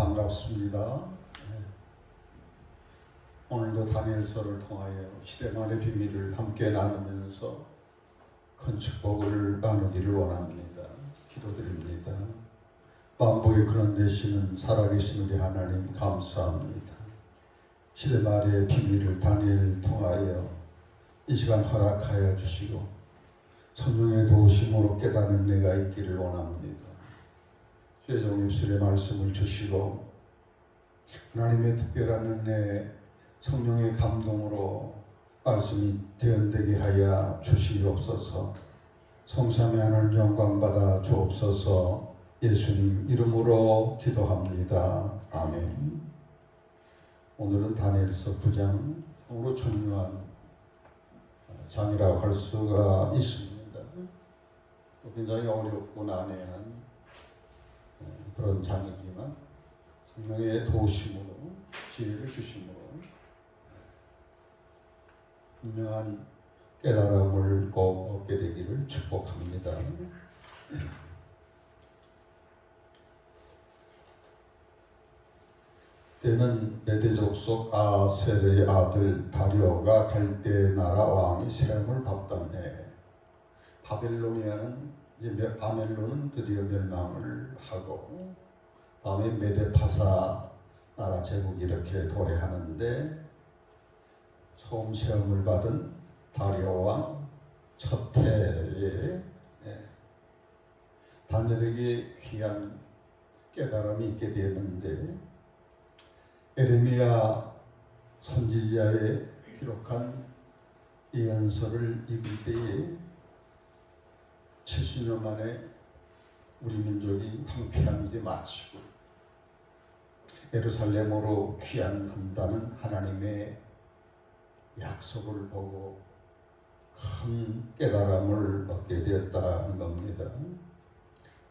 반갑습니다. 오늘도 다니엘서를 통하여 시대만의 비밀을 함께 나누면서 큰 축복을 나누기를 원합니다. 기도드립니다. 만복의 근원 되시는 살아계신 우리 하나님 감사합니다. 시대말의 비밀을 다니엘을 통하여 이 시간 허락하여 주시고 성령의 도우심으로 깨닫는 내가 있기를 원합니다. 주의 종 입술의 말씀을 주시고 하나님의 특별한 은혜 성령의 감동으로 말씀이 대언되게 하여 주시옵소서. 성삼위 하나님 영광 받아 주옵소서. 예수님 이름으로 기도합니다. 아멘. 오늘은 다니엘서 9장으로 중요한 장이라고 할 수가 있습니다. 굉장히 어렵고 난해한 그런 장이지만 성령의 도우심으로 지혜를 주심으로 분명한 깨달음을 꼭 얻게 되기를 축복합니다. 때는 메대 족속 아세르의 아들 다리오가 갈대 나라 왕이 세렘을 밟던해 바벨론은 드디어 멸망을 하고 다음에 메데파사 나라 제국이 이렇게 도래하는데 처음 시험을 받은 다리오 왕 첫 해에 다니엘에게 귀한 깨달음이 있게 되었는데 에레미야 선지자의 기록한 예언서를 읽을 때에 70년 만에 우리 민족이 황폐함이 이제 마치고 예루살렘으로 귀환한다는 하나님의 약속을 보고 큰 깨달음을 얻게 되었다는 겁니다.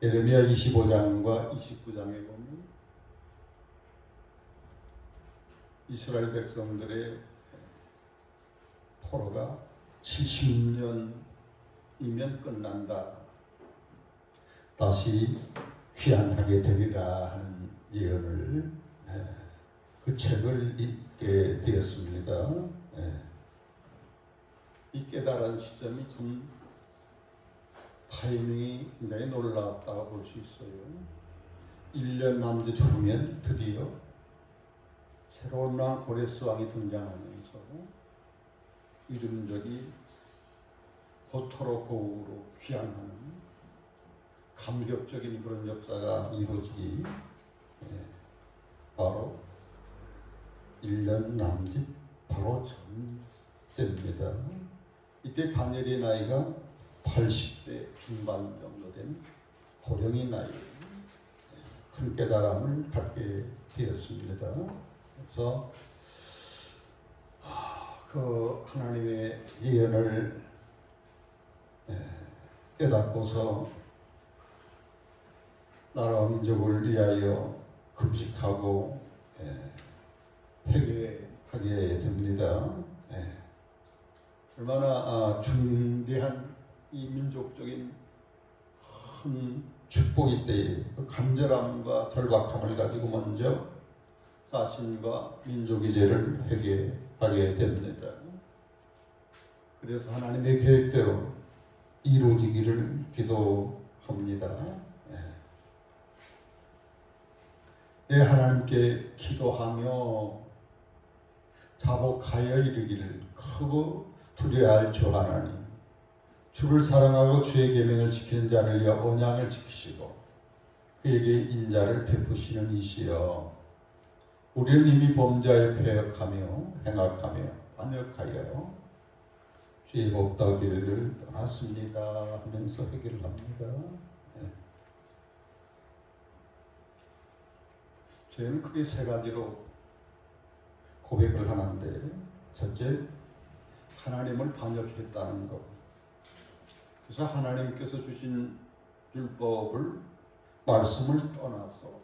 에레미야 25장과 29장에 보면 이스라엘 백성들의 포로가 70년이면 끝난다. 다시 귀환하게 되리라 하는 예언을 그 책을 읽게 되었습니다. 이 깨달은 시점이 참 타이밍이 굉장히 놀랍다고 볼 수 있어요. 1년 남짓 후면 드디어 새로운 왕 고레스 왕이 등장하면서 이들 민족이 고토로 고국으로 귀환하는 감격적인 그런 역사가 이루어지기 바로 1년 남짓 바로 전입니다. 이때 다니엘의 나이가 80대 중반 정도 된 고령의 나이에 큰 깨달음을 갖게 되었습니다. 그래서 그 하나님의 예언을 깨닫고서 나라와 민족을 위하여 금식하고 회개하게 됩니다. 얼마나 중대한 이 민족적인 큰 축복이 때에 그 간절함과 절박함을 가지고 먼저 자신과 민족의 죄를 회개하게 됩니다. 그래서 하나님의 계획대로 이루어지기를 기도합니다. 하나님께 기도하며 자복하여 이르기를 크고 두려워할 주 하나님, 주를 사랑하고 주의 계명을 지키는 자를 위하여 언약을 지키시고 그에게 인자를 베푸시는 이시여, 우리는 이미 범죄하여 패역하며 행악하며 반역하여 주의 복다기를 떠났습니다 하면서 회개를 합니다. 저희는 크게 세 가지로 고백을 하는데, 첫째, 하나님을 반역했다는 것. 그래서 하나님께서 주신 율법을, 말씀을 떠나서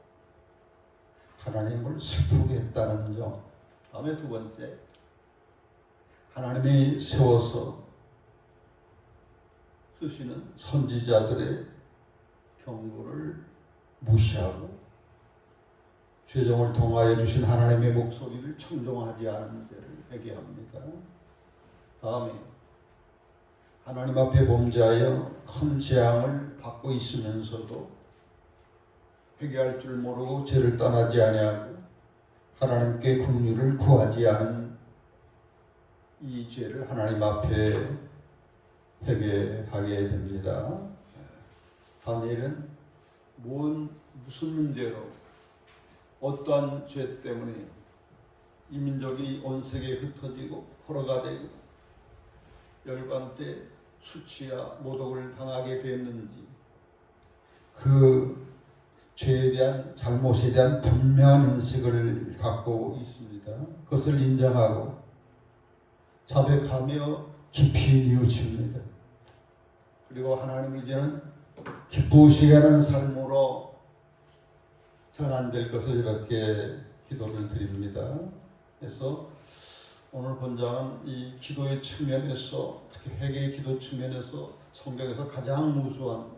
하나님을 슬프게 했다는 점. 다음에 두 번째, 하나님이 세워서 쓰시는 선지자들의 경고를 무시하고 죄종을 통하여 주신 하나님의 목소리를 청종하지 않은 죄를 회개합니다. 다음에 하나님 앞에 범죄하여 큰 재앙을 받고 있으면서도 회개할 줄 모르고 죄를 떠나지 아니하고 하나님께 긍휼을 구하지 않은 이 죄를 하나님 앞에 회개하게 됩니다. 다니엘은 무슨 문제로 어떠한 죄 때문에 이 민족이 온 세계에 흩어지고 포로가 되고 열관 때 수치와 모독을 당하게 됐는지 그 죄에 대한 잘못에 대한 분명한 인식을 갖고 있습니다. 그것을 인정하고 자백하며 깊이 뉘우칩니다. 그리고 하나님을 이제는 기쁘시게 하는 삶으로 전환될 것을 이렇게 기도를 드립니다. 그래서 오늘 본장은 이 기도의 측면에서, 특히 회개의 기도 측면에서 성경에서 가장 무수한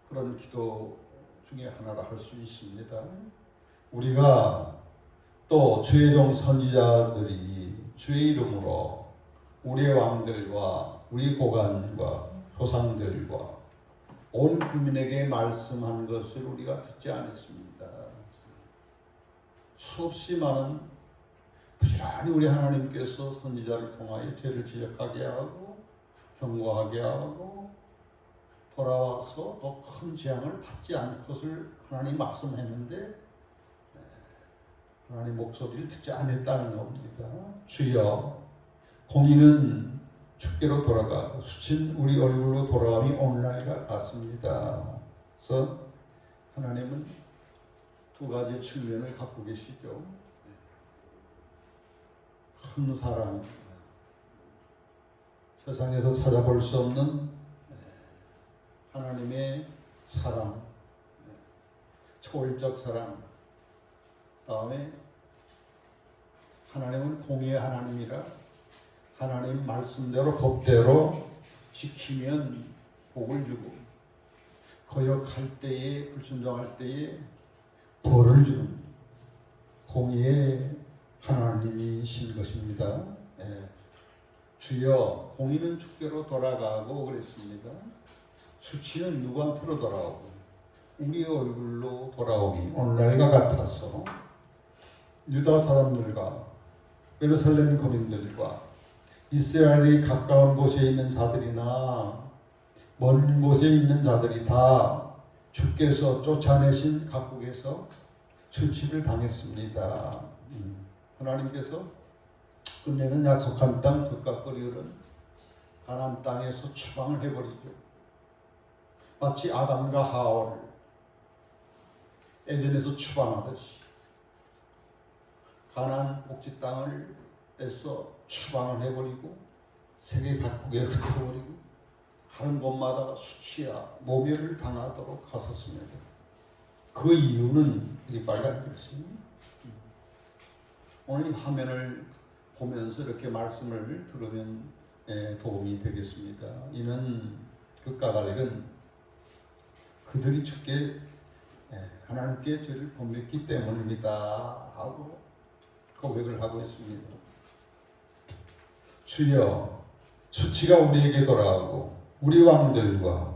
그런 기도 중에 하나라 할 수 있습니다. 우리가 또 죄종 선지자들이 주의 이름으로 우리의 왕들과 우리 고관과 조상들과 온 국민에게 말씀한 것을 우리가 듣지 않았습니다. 수없이 많은 부지런히 우리 하나님께서 선지자를 통하여 죄를 지적하게 하고 경고하게 하고 돌아와서 더 큰 재앙을 받지 않을 것을 하나님 말씀했는데 하나님 목소리를 듣지 않았다는 겁니다. 주여, 공의는 주께로 돌아가고 수치는 우리 얼굴로 돌아감이 오늘날과 같습니다. 그래서 하나님은 두 가지 측면을 갖고 계시죠. 큰 사랑, 세상에서 찾아볼 수 없는 하나님의 사랑, 초월적 사랑. 다음에 하나님은 공의의 하나님이라 하나님 말씀대로 법대로 지키면 복을 주고 거역할 때에, 불순종할 때에 벌을 주는 공의의 하나님이신 것입니다. 주여, 공의는 주께로 돌아가고 그랬습니다. 수치는 누구한테로 돌아오고 우리의 얼굴로 돌아오니 오늘날과 같아서 유다 사람들과 예루살렘 거민들과 이스라엘이 가까운 곳에 있는 자들이나 먼 곳에 있는 자들이 다 주께서 쫓아내신 각국에서 수치를 당했습니다. 하나님께서 끝내는 약속한 땅 득가거리 흐른 가나안 땅에서 추방을 해버리죠. 마치 아담과 하와를 에덴에서 추방하듯이 가나안 복지 땅을 에서 추방을 해버리고 세계 각국에 흩어버리고 가는 곳마다 수치와 모멸을 당하도록 하셨습니다. 그 이유는 이 빨간 글씨. 오늘 이 화면을 보면서 이렇게 말씀을 들으면 도움이 되겠습니다. 이는 그 까닭은 그들이 주께 하나님께 죄를 범했기 때문입니다 하고 고백을 하고 있습니다. 주여, 수치가 우리에게 돌아오고 우리 왕들과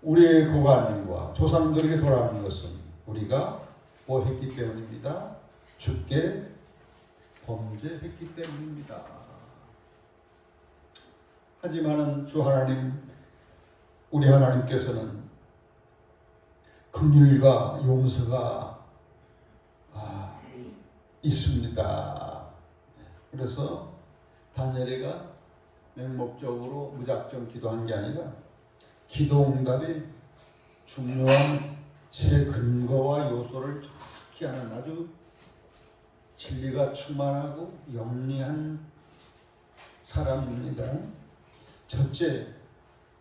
우리의 고관과 조상들에게 돌아오는 것은 우리가 뭐 했기 때문입니다. 주께 범죄했기 때문입니다. 하지만은 주 하나님, 우리 하나님께서는 긍휼과 용서가 있습니다. 그래서 다니엘이가 맹목적으로 무작정 기도한 게 아니라 기도 응답의 중요한 세 근거와 요소를 정확히 하는 아주 진리가 충만하고 영리한 사람입니다. 첫째,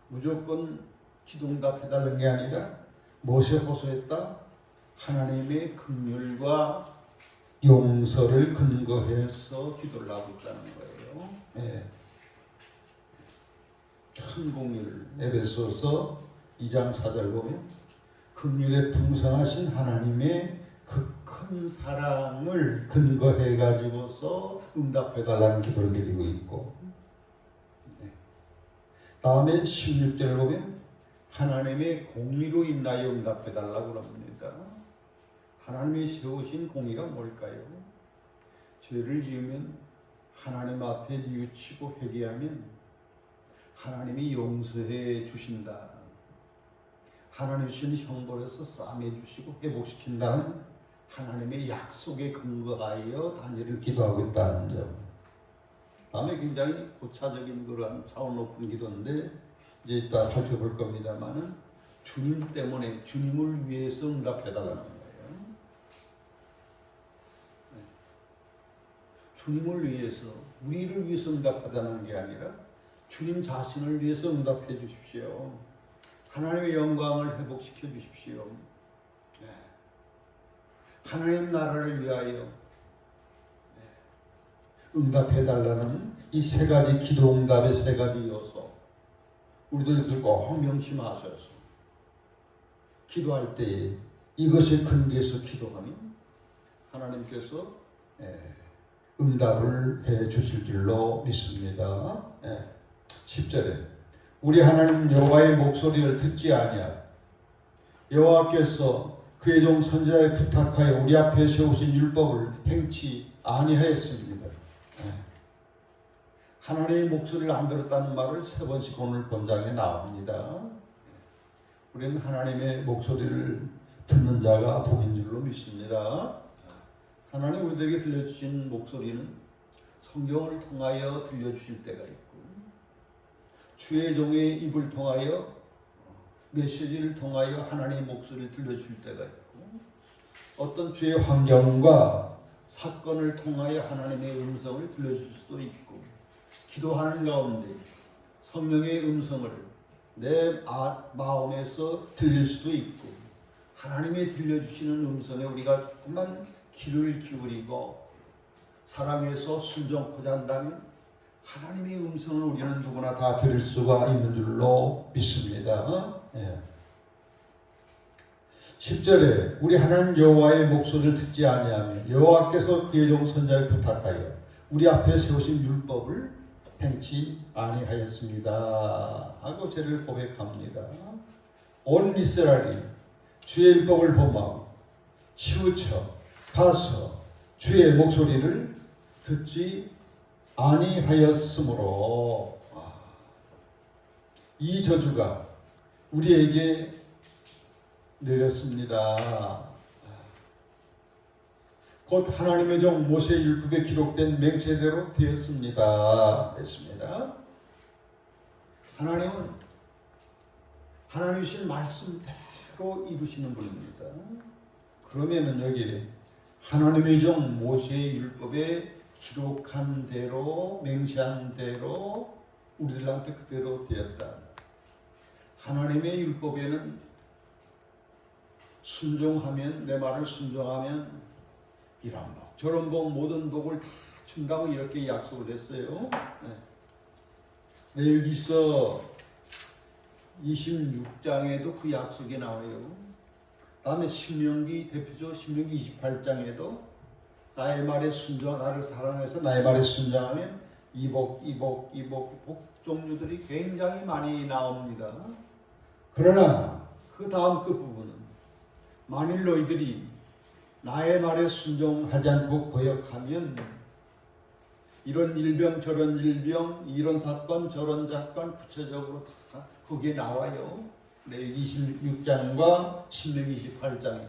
무조건 기도 응답해달라는 게 아니라 무엇에 호소했다? 하나님의 긍휼과 용서를 근거해서 기도를 하고 있다는 거예요. 큰 공의를 에베소서 2장 4절 보면 긍휼에 풍성하신 하나님의 그 큰 사랑을 근거해 가지고서 응답해 달라는 기도를 드리고 있고, 다음에 16절을 보면 하나님의 공의로 인하여 응답해 달라고 합니다. 하나님이 세우신 공의가 뭘까요? 죄를 지으면 하나님 앞에 뉘우치고 회개하면 하나님이 용서해 주신다. 하나님 주신 형벌에서 싸매 주시고 회복시킨다는 하나님의 약속에 근거하여 다니엘을 기도하고 있다는 점. 다음에 굉장히 고차적인 그러한 차원 높은 기도인데 이제 이따 살펴볼 겁니다만은 주님 때문에 주님을 위해서 응답해달라는 거예요. 네. 주님을 위해서 우리를 위해서 응답하다는 게 아니라 주님 자신을 위해서 응답해 주십시오. 하나님의 영광을 회복시켜 주십시오. 네. 하나님 나라를 위하여 응답해달라는 이 세 가지 기도 응답의 세 가지 요소, 우리들 꼭 명심하셔서 기도할 때에 이것에 근거해서 기도하면 하나님께서 응답을 해 주실 줄로 믿습니다. 10절에 우리 하나님 여호와의 목소리를 듣지 아니하고 여호와께서 그의 종 선지자에 부탁하여 우리 앞에 세우신 율법을 행치 아니하였습니다. 하나님의 목소리를 안 들었다는 말을 세 번씩 오늘 본장에 나옵니다. 우리는 하나님의 목소리를 듣는 자가 복인 줄로 믿습니다. 하나님 우리들에게 들려주신 목소리는 성경을 통하여 들려주실 때가 있고, 주의 종의 입을 통하여 메시지를 통하여 하나님의 목소리를 들려주실 때가 있고, 어떤 주의 환경과 사건을 통하여 하나님의 음성을 들려줄 수도 있고, 기도하는 가운데 성령의 음성을 내 마음에서 들릴 수도 있고, 하나님이 들려주시는 음성에 우리가 조금만 귀를 기울이고 사랑해서 순종하고자 한다면 하나님의 음성을 우리는 누구나 다 들을 수가 있는 줄로 믿습니다. 10절에 우리 하나님 여호와의 목소리를 듣지 아니하며 여호와께서 그의 종 선지자를 부탁하여 우리 앞에 세우신 율법을 행치 아니하였습니다 하고 죄를 고백합니다. 온 이스라엘이 주의 율법을 범하고 치우쳐 가서 주의 목소리를 듣지 아니하였으므로 이 저주가 우리에게 내렸습니다. 곧 하나님의 종 모세의 율법에 기록된 맹세대로 되었습니다. 됐습니다. 하나님은 하나님이신 말씀대로 이루시는 분입니다. 그러면은 여기 하나님의 종 모세의 율법에 기록한 대로 맹세한 대로 우리들한테 그대로 되었다. 하나님의 율법에는 순종하면, 내 말을 순종하면 이런 복 저런 복 모든 복을 다 준다고 이렇게 약속을 했어요. 레위기서 26장에도 그 약속이 나와요. 다음에 신명기, 대표적으로 신명기 28장에도 나의 말에 순종, 나를 사랑해서 나의 말에 순종하면 복 종류들이 굉장히 많이 나옵니다. 그러나 그 다음 끝부분은 만일 너희들이 나의 말에 순종하지 않고 거역하면 이런 일병 저런 일병, 이런 사건 저런 사건 구체적으로 다 거기에 나와요. 레위기 26장과 신명기 28장에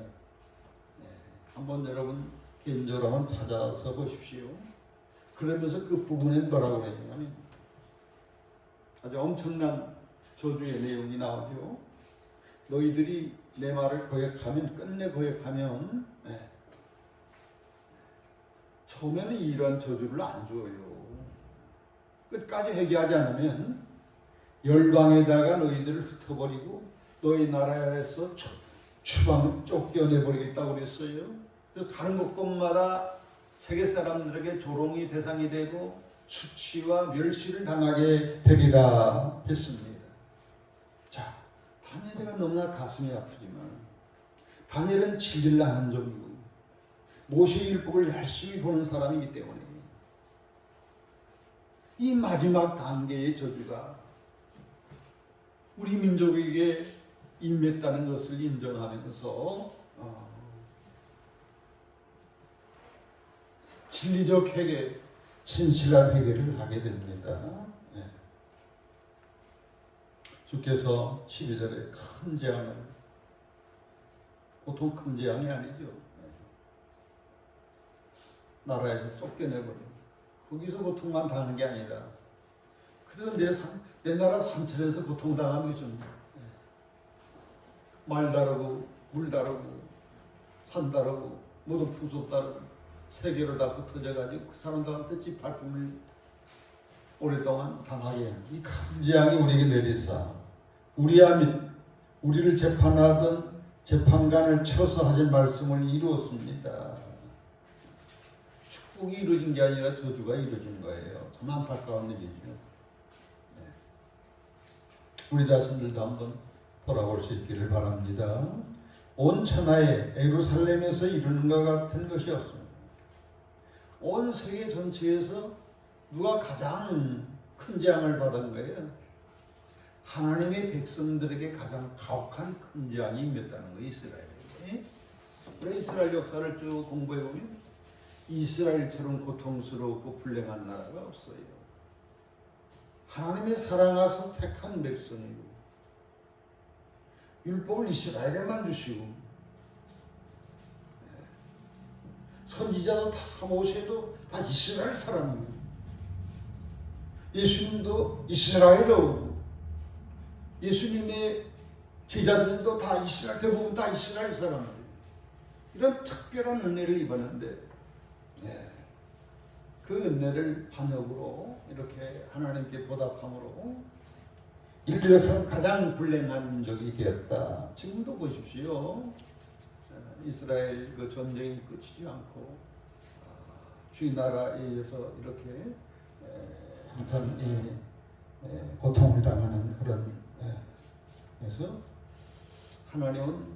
한번 여러분 개인적으로 한번 찾아서 보십시오. 그러면서 그 부분에 뭐라고 그러냐면 아주 엄청난 저주의 내용이 나오죠. 너희들이 내 말을 거역하면, 끝내 거역하면 처음에는 이런 저주를 안 줘요. 끝까지 회개하지 않으면 열방에다가 너희들을 흩어버리고 너희 나라에서 추방 쫓겨내버리겠다고 그랬어요. 그래서 가는 곳곳마다 세계 사람들에게 조롱이 대상이 되고 수치와 멸시를 당하게 되리라 했습니다. 자, 다니엘이가 너무나 가슴이 아프지만 다니엘은 진리를 아는 종이고 모세의 율법을 열심히 보는 사람이기 때문에 이 마지막 단계의 저주가 우리 민족에게 임했다는 것을 인정하면서 진리적 회개, 진실한 회개를 하게 됩니다. 네. 주께서 12절에 큰 재앙을, 보통 큰 재앙이 아니죠. 네. 나라에서 쫓겨내버리고 거기서 고통만 당하는 게 아니라 그래도 내 나라 산천에서 고통당하는 게 좀 말 다르고 물 다르고 산 다르고 모두 풍속 다르고 세계로 다 흩어져가지고 그 사람들한테 짓밟힘을 오랫동안 당하게 하는 이 큰 재앙이 우리에게 내리사 우리와 및 우리를 재판하던 재판관을 쳐서 하신 말씀을 이루었습니다. 축복이 이루어진 게 아니라 저주가 이루어진 거예요. 참 안타까운 일이죠. 네. 우리 자신들도 한번 돌아볼 수 있기를 바랍니다. 온 천하에 예루살렘에서 이루는 것 같은 것이 없습니다. 온 세계 전체에서 누가 가장 큰 재앙을 받은 거예요? 하나님의 백성들에게 가장 가혹한 큰 재앙이 임했다는 거예요. 이스라엘에게. 그래 이스라엘 역사를 쭉 공부해 보면 이스라엘처럼 고통스럽고 불행한 나라가 없어요. 하나님의 사랑하사 택한 백성이고 율법을 이스라엘에만 주시고 선지자도 다 모세도 다 이스라엘 사람이고 예수님도 이스라엘로 예수님의 제자들도 다 이스라엘, 대부분 다 이스라엘 사람이에요. 이런 특별한 은혜를 입었는데 그 은혜를 반역으로 이렇게 하나님께 보답함으로 인류 역사는 가장 불행한 민족이 되었다. 지금도 보십시오. 이스라엘 그 전쟁이 끝이지 않고 주의 나라에 의해서 이렇게 항상 고통을 당하는 그런 그래서 하나님은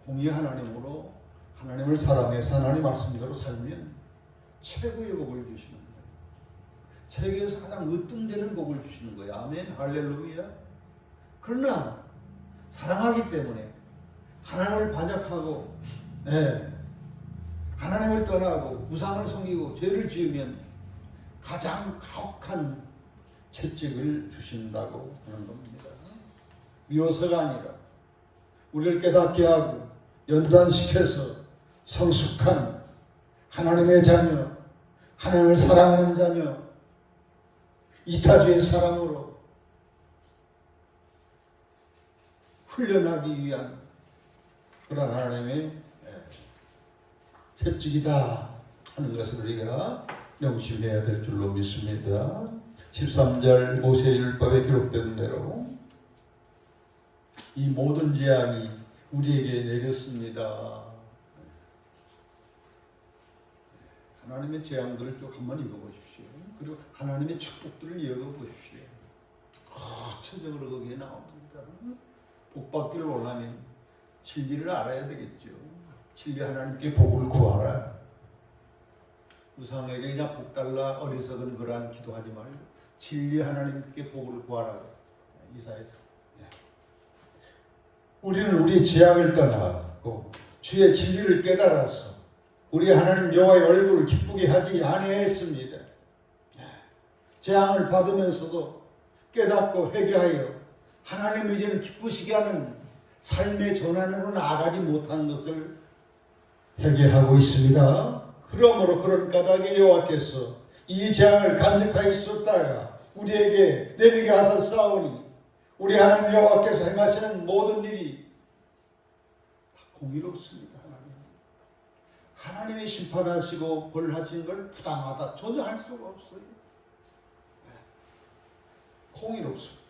공의 하나님으로 하나님을 사랑해서 하나님 말씀대로 살면 최고의 복을 주시는 거예요. 세계에서 가장 으뜸되는 복을 주시는 거예요. 아멘, 할렐루야. 그러나 사랑하기 때문에 하나님을 반역하고 하나님을 떠나고 우상을 섬기고 죄를 지으면 가장 가혹한 채찍을 주신다고 하는 겁니다. 미워서가 아니라 우리를 깨닫게 하고 연단시켜서 성숙한 하나님의 자녀, 하나님을 사랑하는 자녀, 이타주의 사랑으로 훈련하기 위한 그런 하나님의 채찍이다 하는 것을 우리가 명심해야 될 줄로 믿습니다. 13절 모세의 율법에 기록된 대로 이 모든 재앙이 우리에게 내렸습니다. 하나님의 재앙들을 쭉 한번 읽어보십시오. 그리고 하나님의 축복들을 읽어보십시오. 구체적으로 거기에 나옵니다. 복받기를 원하면 진리를 알아야 되겠죠. 진리 하나님께 복을 구하라. 우상에게 그냥 복 달라 어리석은 그러한 기도하지 말고 진리 하나님께 복을 구하라. 이사야서. 우리는 우리의 죄악을 떠나고 주의 진리를 깨달아서 우리 하나님 여호와의 얼굴을 기쁘게 하지 아니했습니다. 재앙을 받으면서도 깨닫고 회개하여 하나님 이제는 기쁘시게 하는 삶의 전환으로 나아가지 못하는 것을 회개하고 있습니다. 그러므로 그런 까닭에 여호와께서 이 재앙을 간직하였었다가 우리에게 내리게 하셨사오니 우리 하나님 여호와께서 행하시는 모든 일이 공의롭습니다. 하나님의 심판하시고 벌하신 걸 부당하다 전혀 할 수가 없어요. 공의롭습니다.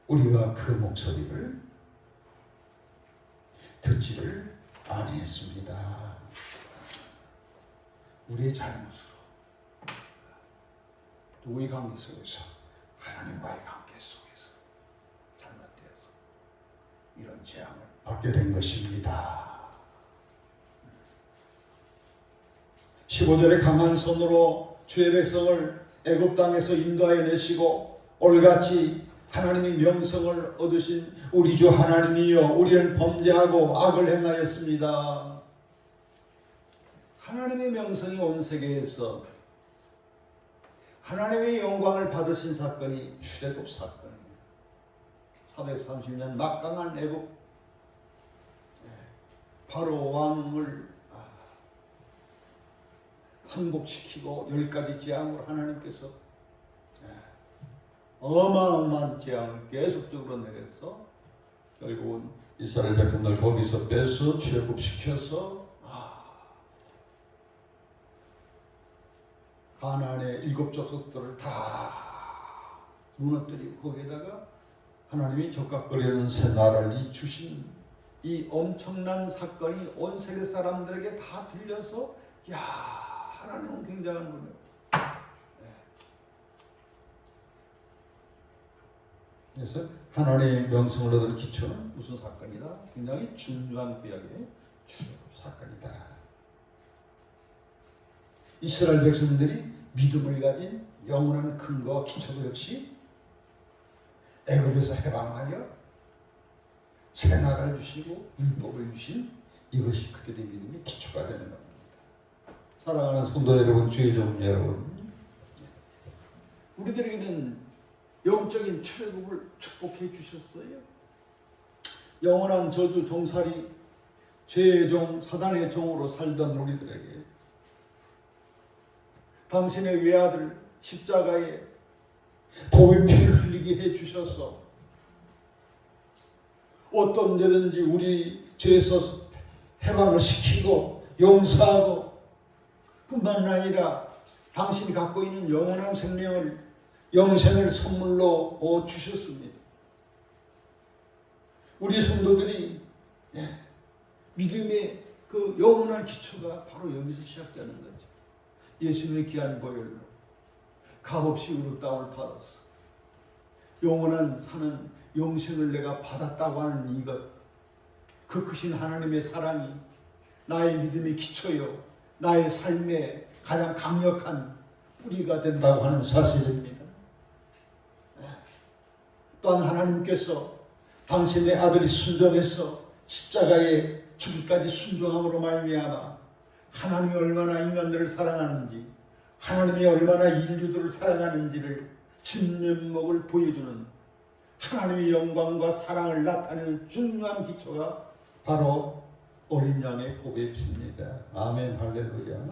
우리가 그 목소리를 듣지를 아니했습니다. 우리의 잘못으로 누구의 관계 속에서 하나님과의 관계 속에서 잘못되어서 이런 재앙을 받게 된 것입니다. 15절에 강한 손으로 주의 백성을 애굽 땅에서 인도하여 내시고 올같이 하나님의 명성을 얻으신 우리 주 하나님이여, 우리는 범죄하고 악을 행하였습니다. 하나님의 명성이 온 세계에서 하나님의 영광을 받으신 사건이 출애굽 사건입니다. 430년 막강한 애굽 바로 왕을 항복시키고 10가지 재앙으로 하나님께서 어마어마한 재앙을 계속적으로 내려서 결국은 이스라엘 백성들 거기서 빼서 출애굽시켜서 가나안의 7 족속들을 다 무너뜨리고 거기에다가 하나님이 적각거리는 새 나라를 이주신 이 엄청난 사건이 온 세계 사람들에게 다 들려서 야, 하나님은 굉장한 분이에요. 그래서 하나님의 명성을 얻은 기초는 무슨 사건이다? 굉장히 중요한 구약의 출애굽 사건이다. 이스라엘 백성들이 믿음을 가진 영원한 근거와 기초도 역시 애굽에서 해방하여 새 나라를 주시고 율법을 주신 이것이 그들의 믿음의 기초가 되는 겁니다. 사랑하는 성도 여러분, 주의 종 여러분, 우리들에게는 영적인 출애굽을 축복해 주셨어요. 영원한 저주 종살이 죄의 종 사단의 종으로 살던 우리들에게 당신의 외아들 십자가에 복의 피를 흘리게 해주셔서 어떤 데든지 우리 죄에서 해방을 시키고 용서하고 뿐만 아니라 당신이 갖고 있는 영원한 생명을 영생을 선물로 주셨습니다. 우리 성도들이 믿음의 그 영원한 기초가 바로 여기서 시작되는 거죠. 예수님의 귀한 보혈로 값없이 의롭다움을 받았어. 영원한 사는 영생을 내가 받았다고 하는 이것, 그 크신 하나님의 사랑이 나의 믿음의 기초요, 나의 삶의 가장 강력한 뿌리가 된다고 하는 사실입니다. 또한 하나님께서 당신의 아들이 순종해서 십자가에 죽기까지 순종함으로 말미암아 하나님이 얼마나 인간들을 사랑하는지, 하나님이 얼마나 인류들을 사랑하는지를 진면목을 보여주는 하나님의 영광과 사랑을 나타내는 중요한 기초가 바로 어린 양의 복의 피입니다. 아멘, 할렐루야.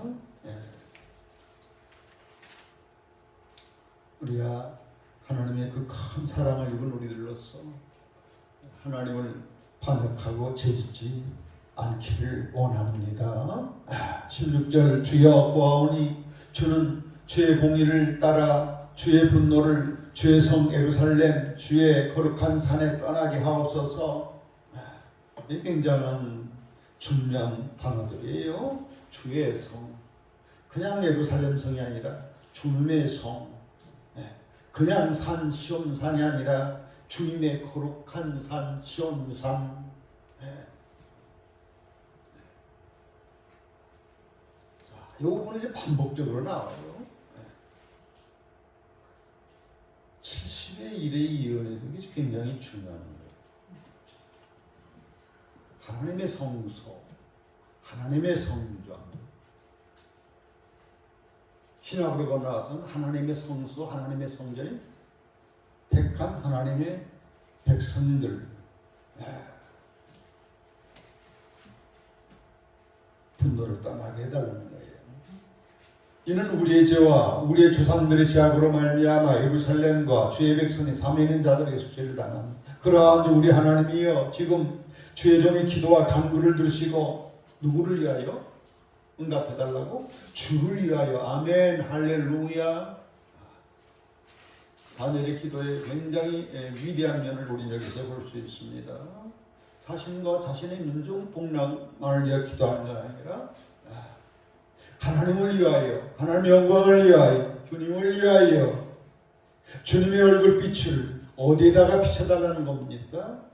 우리가 하나님의 그 큰 사랑을 입은 우리들로서 하나님을 반역하고 죄짓지 않기를 원합니다. 16절 주여 보아오니 주는 주의 공의를 따라 주의 분노를 주의 성 예루살렘 주의 거룩한 산에 떠나게 하옵소서. 굉장한 중요한 단어들이에요. 주의 성, 그냥 예루살렘 성이 아니라 주님의 성, 그냥 산 시온산이 아니라 주님의 거룩한 산 시온산. 이 부분이 이제 반복적으로 나와요. 70의 1의 예언에도 이게 굉장히 중요한 거예요. 하나님의 성소, 하나님의 성전. 신학으로 건너와서는 하나님의 성소, 하나님의 성전이 택한 하나님의 백성들, 분노를 떠나게 해달라는 거예요. 이는 우리의 죄와 우리의 조상들의 죄악으로 말미암아 예루살렘과 주의 백성이 삼위 있는 자들에게 속죄를 당한 그러한 우리 하나님이여, 지금 주의 종의 기도와 간구를 들으시고 누구를 위하여? 응답해달라고? 주를 위하여. 아멘, 할렐루야. 다니엘의 기도에 굉장히 위대한 면을 우리 여기서 볼 수 있습니다. 자신과 자신의 민족 복락만을 위해 기도하는 게 아니라 하나님을 위하여, 하나님의 영광을 위하여, 주님을 위하여 주님의 얼굴빛을 어디에다가 비춰달라는 겁니까?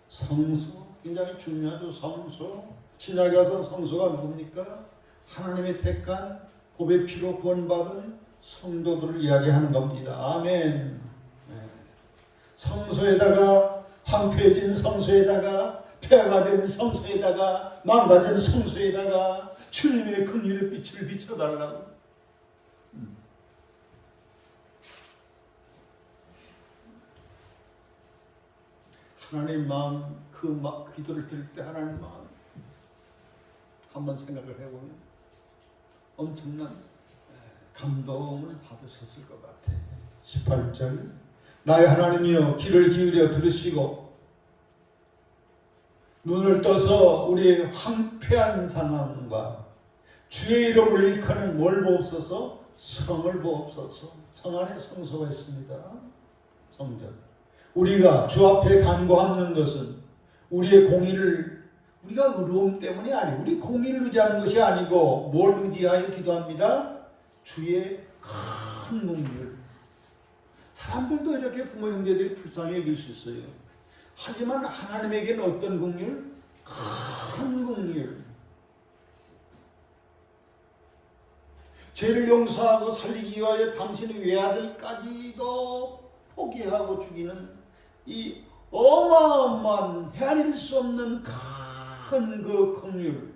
성소, 굉장히 중요하죠. 성소. 신약에 와서 성소가 누굽니까? 하나님의 택한 보배 피로 구원받은 성도들을 이야기하는 겁니다. 아멘. 성소에다가 황폐해진 성소에다가 폐허가 된 성소에다가 망가진 성소에다가 주님의 긍휼의 빛을 비춰달라고. 하나님 마음, 그 기도를 들을 때 하나님 마음 한번 생각을 해보면 엄청난 감동을 받으셨을 것 같아. 18절 나의 하나님이여 길을 기울여 들으시고 눈을 떠서 우리의 황폐한 상황과 주의 이름을 일컫는 뭘 보옵소서? 성을 보옵소서. 성 안에 성소가 있습니다. 성전. 우리가 주 앞에 간구하는 것은 우리의 공의를, 우리가 의로움 때문이 아니고 우리 공의를 의지하는 것이 아니고 뭘 의지하여 기도합니다? 주의 큰 긍휼. 사람들도 이렇게 부모 형제들이 불쌍히 여길 수 있어요. 하지만 하나님에게는 어떤 긍휼? 큰 긍휼. 죄를 용서하고 살리기 위하여 당신의 외아들까지도 포기하고 죽이는 이 어마어마한 헤아릴 수 없는 큰 그 긍휼,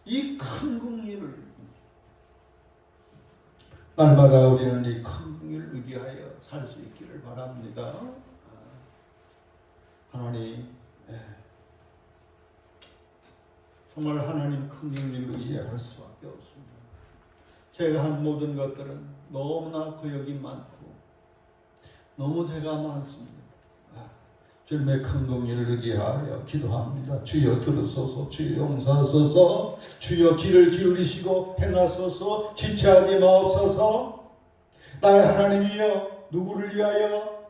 이 큰 긍휼을 날마다 우리는 이 큰 긍휼을 의지하여 살 수 있기를 바랍니다. 하나님, 정말 하나님 큰 긍휼을 의지할 수밖에 없습니다. 제가 한 모든 것들은 너무나 거역이 많고 너무 죄가 많습니다. 주님의 큰 긍휼을 의지하여 기도합니다. 주여 들으소서, 주여 용서하소서, 주여 귀를 기울이시고 행하소서, 지체하지 마옵소서. 나의 하나님이여 누구를 위하여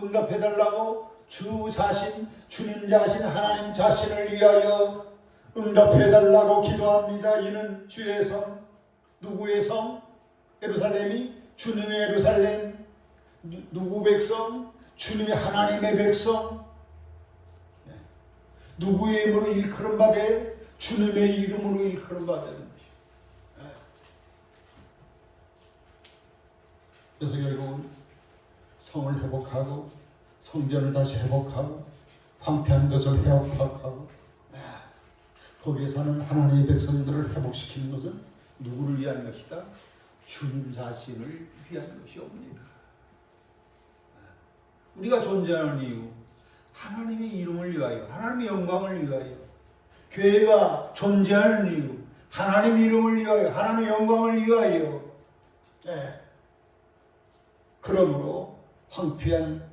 응답해달라고? 주 자신, 주님 자신, 하나님 자신을 위하여 응답해달라고 기도합니다. 이는 주의 성, 누구의 성? 예루살렘이 주님의 예루살렘. 누구 백성? 주님의 하나님의 백성. 누구의 이름으로 일컬음 받에? 주님의 이름으로 일컬음 받는 것이. 그래서 결국은 성을 회복하고 성전을 다시 회복하고 황폐한 것을 회복하고 거기에 사는 하나님의 백성들을 회복시키는 것은 누구를 위한 것이다? 주님 자신을 위한 것이옵니다. 우리가 존재하는 이유, 하나님의 이름을 위하여, 하나님의 영광을 위하여. 교회가 존재하는 이유, 하나님의 이름을 위하여, 하나님의 영광을 위하여. 그러므로 황폐한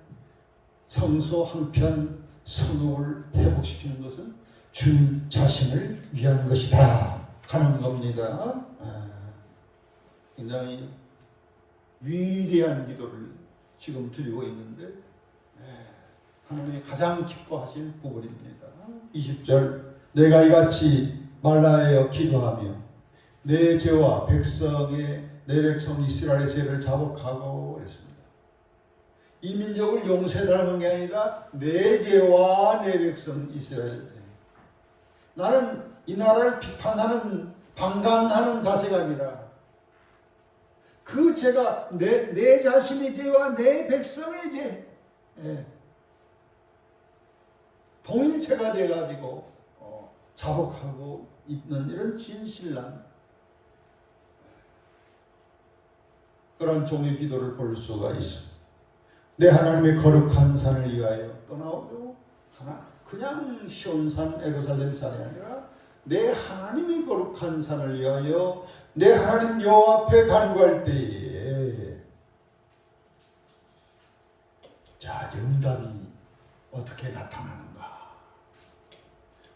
성소, 황폐한 성읍을 회복시키는 것은 주님 자신을 위한 것이다 하는 겁니다. 굉장히 위대한 기도를 지금 드리고 있는데 하나님이 가장 기뻐하실 부분입니다. 20절 내가 이같이 말라하여 기도하며 내 죄와 내 백성 이스라엘의 죄를 자복하고 그랬습니다. 이 민족을 용서해달라는 게 아니라 내 죄와 내 백성 이스라엘. 나는 이 나라를 비판하는 방관하는 자세가 아니라 그 죄가 내 자신의 죄와 내 백성의 죄 동일체가 돼가지고 자복하고 있는 이런 진실한 그런 종의 기도를 볼 수가 있습니다. 내 하나님의 거룩한 산을 위하여 또 나오죠. 그냥 쉬운 산 예루살렘 산이 아니라 내 하나님의 거룩한 산을 위하여 내 하나님 여호와 앞에 간구할 때에 자, 응답이 어떻게 나타나는가?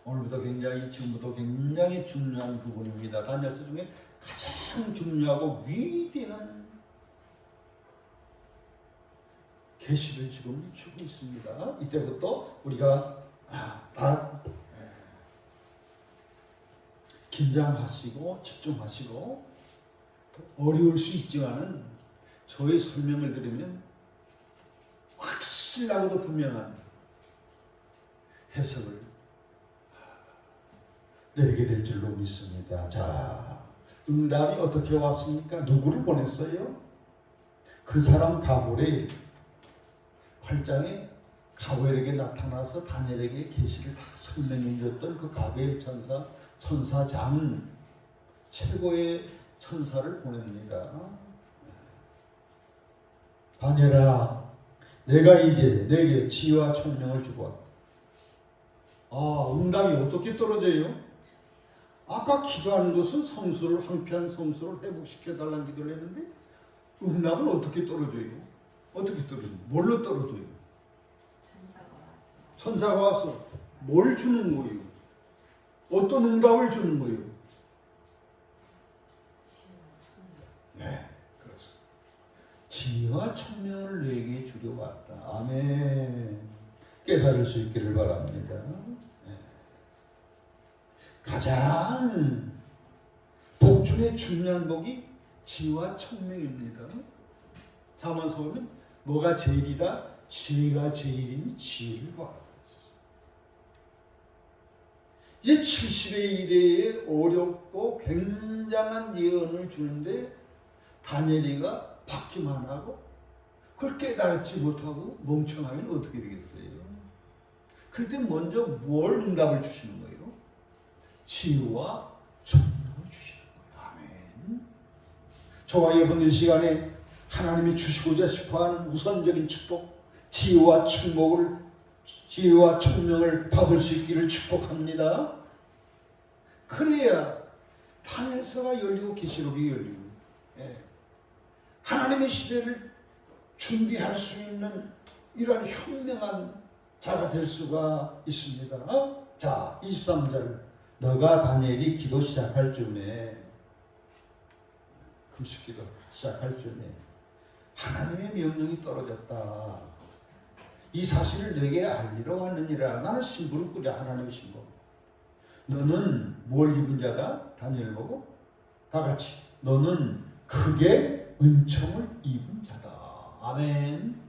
오늘부터 지금부터 굉장히 중요한 부분입니다. 다니엘서 중에 가장 중요하고 위대한 계시를 지금 주고 있습니다. 이때부터 우리가 다 긴장하시고 집중하시고 어려울 수 있지만은 저의 설명을 들으면 확실하고도 분명한 해석을 내리게 될 줄로 믿습니다. 자, 응답이 어떻게 왔습니까? 누구를 보냈어요? 그 사람 가브리엘 8장에 가브리엘에게 나타나서 다니엘에게 계시를 다 설명해 줬던 그 가브리엘 천사장 최고의 천사를 보냅니다. 다니엘아, 내가 이제 내게 지혜와 총명을 주고 왔다. 아, 응답이 어떻게 떨어져요? 아까 기도하는 것은 성수를, 황폐한 성수를 회복시켜달라는 기도를 했는데 응답은 어떻게 떨어져요? 어떻게 떨어져요? 뭘로 떨어져요? 천사가 와서 뭘 주는 거예요? 어떤 응답을 주는 거예요? 네, 그렇습니다. 지혜와 총명을 내게 주려 왔다. 아멘. 깨달을 수 있기를 바랍니다. 네. 가장 복 중에 중요한 복이 지혜와 총명입니다. 잠언서 보면 뭐가 제일이다? 지혜가 제일이니 지혜를 구하라. 이제 70의 일에 어렵고 굉장한 예언을 주는데 다니엘이가 받기만 하고 그걸 깨달지 못하고 멍청하면 어떻게 되겠어요? 그럴 때 먼저 뭘 응답을 주시는 거예요? 지혜와 총명을 주시는 거예요. 아멘. 저와 여러분 이 시간에 하나님이 주시고자 싶어하는 우선적인 축복, 지혜와 총명을 받을 수 있기를 축복합니다. 그래야 다니엘서가 열리고 계시록이 열리고, 하나님의 시대를 준비할 수 있는 이러한 현명한 자가 될 수가 있습니다. 자, 23절. 너가 다니엘이 기도 시작할 즈음에, 금식기도 시작할 즈음에 하나님의 명령이 떨어졌다. 이 사실을 너에게 알리러 왔느니라. 나는 신부를 꾸려. 하나님의 신부. 너는 뭘 입은 자다? 다니엘 보고 다 같이 너는 크게 은총을 입은 자다. 아멘.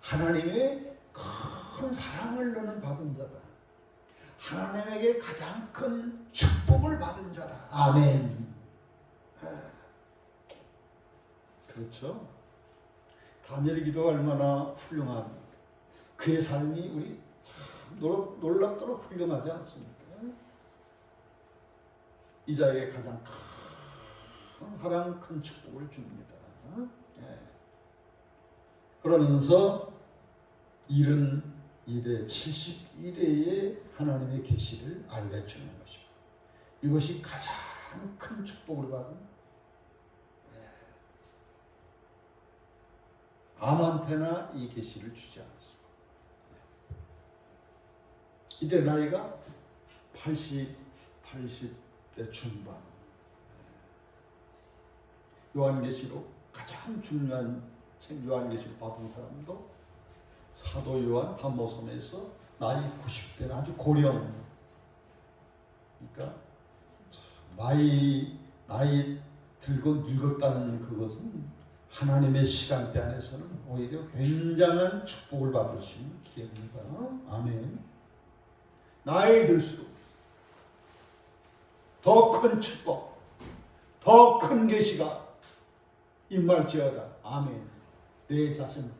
하나님의 큰 사랑을 너는 받은 자다. 하나님에게 가장 큰 축복을 받은 자다. 아멘. 그렇죠. 다니엘의 기도가 얼마나 훌륭한, 그의 삶이 우리 참 놀랍도록 훌륭하지 않습니까? 이 자에게 가장 큰 사랑, 큰 축복을 줍니다. 그러면서 71회, 71회의 하나님의 계시를 알려주는 것이고, 이것이 가장 큰 축복을 받은 아무한테나 이 계시를 주지 않았습니다. 이때 나이가 80대 중반. 요한계시록 가장 중요한 책 요한계시록 받은 사람도 사도 요한 담모섬에서 나이 90대는 아주 고령. 그러니까 나이 들고 늙었다는 그것은 하나님의 시간대 안에서는 오히려 굉장한 축복을 받을 수 있는 기회입니다. 아멘. 나이 들수록 더 큰 축복, 더 큰 계시가 임할지어다. 아멘. 내 자신부터.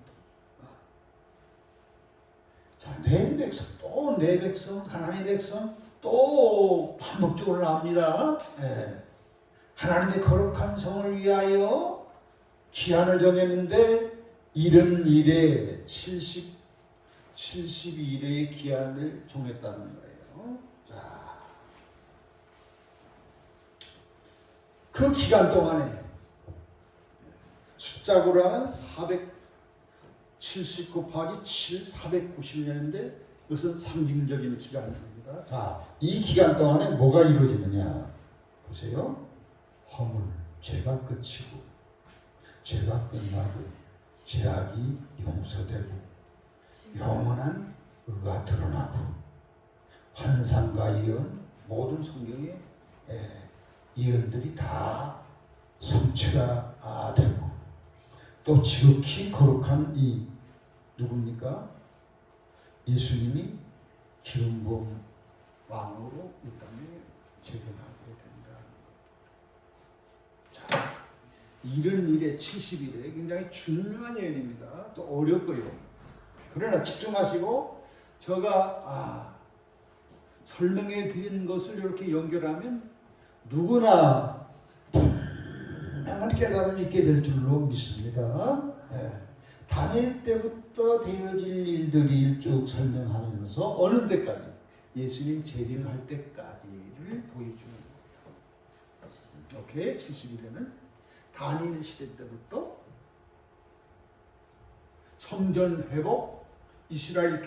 자, 내 백성, 또 내 백성, 하나님의 백성 또 반복적으로 나옵니다. 하나님의 거룩한 성을 위하여 기한을 정했는데 71회 72일의 기한을 정했다는 거예요. 자, 그 기간 동안에 숫자로 하면 470 곱하기 7, 490년인데 이것은 상징적인 기간입니다. 자, 이 기간 동안에 뭐가 이루어지느냐 보세요. 허물, 죄가 끝이고 죄가 끝나고 죄악이 용서되고 영원한 의가 드러나고 환상과 예언, 모든 성경의 예언들이 다 성취가 되고, 또 지극히 거룩한 이 누굽니까? 예수님이 기름 부은 왕으로 이 땅에 재림하게 된다. 자, 이런 일에 70일에 굉장히 중요한 예언입니다. 또 어렵고요. 그러나 집중하시고 제가 설명해 드리는 것을 이렇게 연결하면 누구나 분명한 깨달음이 있게 될 줄로 믿습니다. 다닐 때부터 되어질 일들이 쭉 설명하면서 어느 때까지 예수님 재림할 때까지를 보여주는 거예요. 오케이, 70일에는 다니엘 시대 때부터 성전 회복, 이스라엘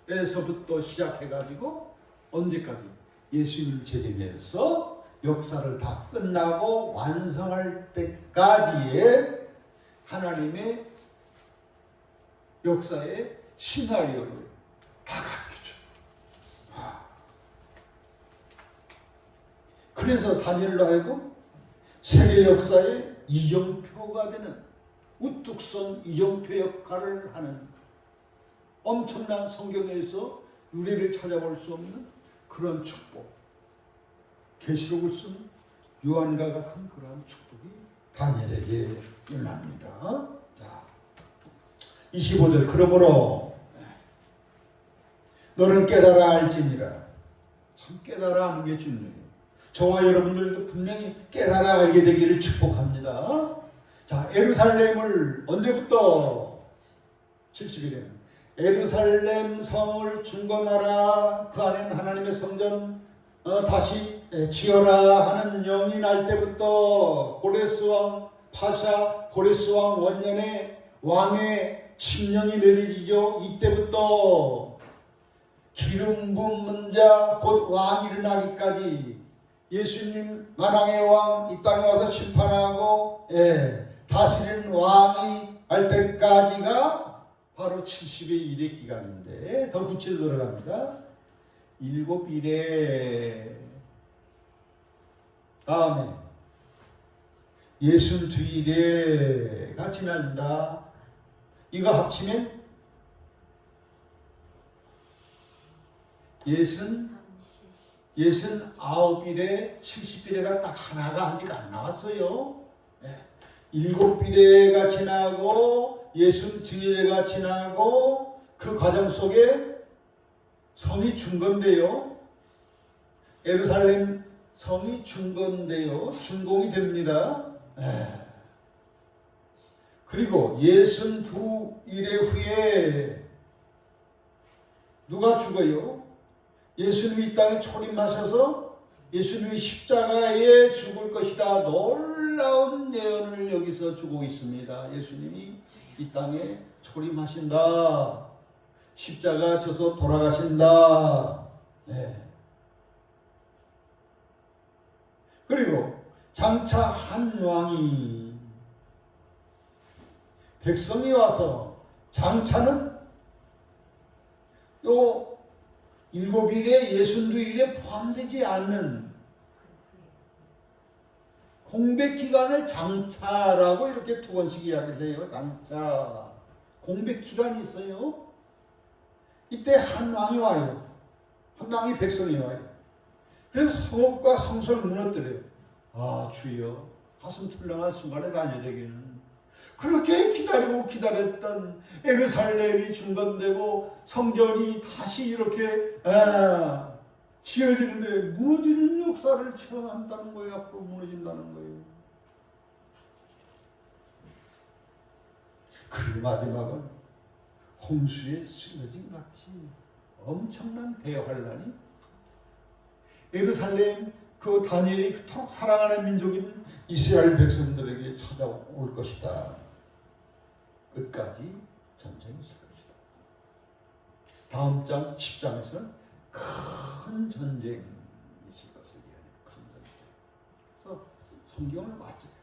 귀환에서부터 시작해가지고 언제까지? 예수님 재림해서 역사를 다 끝나고 완성할 때까지의 하나님의 역사의 시나리오를 다 가르쳐줘요. 그래서 다니엘로 하여금 세계 역사의 이정표가 되는 우뚝 선 이정표 역할을 하는 엄청난 성경에서 유래를 찾아볼 수 없는 그런 축복, 계시록을 쓴 요한과 같은 그런 축복이 다니엘에게 임합니다. 자, 25절. 그러므로 너는 깨달아 알지니라. 참 깨달아 하는 게 중요해요. 저와 여러분들도 분명히 깨달아 알게 되기를 축복합니다. 자, 예루살렘을 언제부터? 70일에 예루살렘 성을 중건하라. 그 안에는 하나님의 성전 다시 지어라 하는 영이 날 때부터 고레스 왕 파샤, 고레스 왕 원년에 왕의 칙령이 내려지죠. 이때부터 기름 붓는 자 곧 왕이 일어나기까지 예수님 만왕의 왕 이 땅에 와서 심판하고 다스리는 왕이 할 때까지가 바로 70의 일의 기간인데 더 구체적으로 들어갑니다. 7일에 다음에 62일에가 지난다. 이거 합치면 69일에 70일에가 딱 하나가 아직 안 나왔어요. 7일에가 지나고 62일에가 지나고 그 과정 속에 성이 중건돼요. 예루살렘 성이 중건돼요. 준공이 됩니다. 그리고 62일의 후에 누가 죽어요? 예수님이 이 땅에 초림하셔서 예수님이 십자가에 죽을 것이다. 놀라운 예언을 여기서 주고 있습니다. 예수님이 이 땅에 초림하신다. 십자가 져서 돌아가신다. 그리고 장차 한 왕이 백성이 와서 장차는 요 7일에 62일에 포함되지 않는 공백기간을 장차라고 이렇게 두 번씩 이야기를 해요. 장차. 공백기간이 있어요. 이때 한 왕이 와요. 한 왕이 백성이 와요. 그래서 성읍과 성소를 무너뜨려요. 주여, 가슴 툴렁한 순간에 다니엘에게는 그렇게 기다리고 기다렸던 예루살렘이 중건되고 성전이 다시 이렇게 지어지는데 무너지는 역사를 체험한다는 거예요. 앞으로 무너진다는 거예요. 그 마지막은 홍수에 쓰러진 같이 엄청난 대환란이 예루살렘 그 다니엘이 그토록 사랑하는 민족인 이스라엘 백성들에게 찾아올 것이다. 끝까지 전쟁이 있을 것이다. 다음 장 10장에서는 큰 전쟁이 있을 것을 이야기해요. 큰 전쟁. 그래서 성경을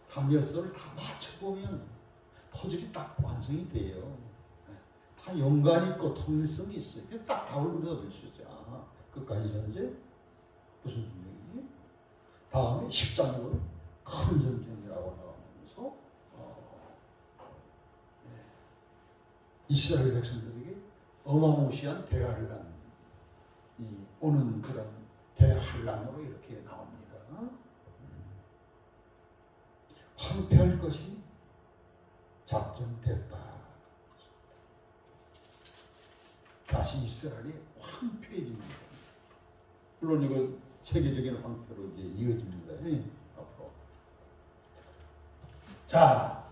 다니엘서를 다 맞춰보면 퍼즐이 딱 완성이 돼요. 다 연관이 있고 통일성이 있어요. 딱 답을 얻을 수 있어요. 끝까지 전쟁? 무슨 전쟁이지? 다음에 10장으로 큰 전쟁이라고 나오면서 이스라엘 백성들에게 어마무시한 대화를 한 오는 그런 대환란으로 이렇게 나옵니다. 황폐할 것이 작정됐다. 다시 이스라엘이 황폐해집니다. 물론 이거 세계적인 황폐로 이제 이어집니다. 앞으로. 자,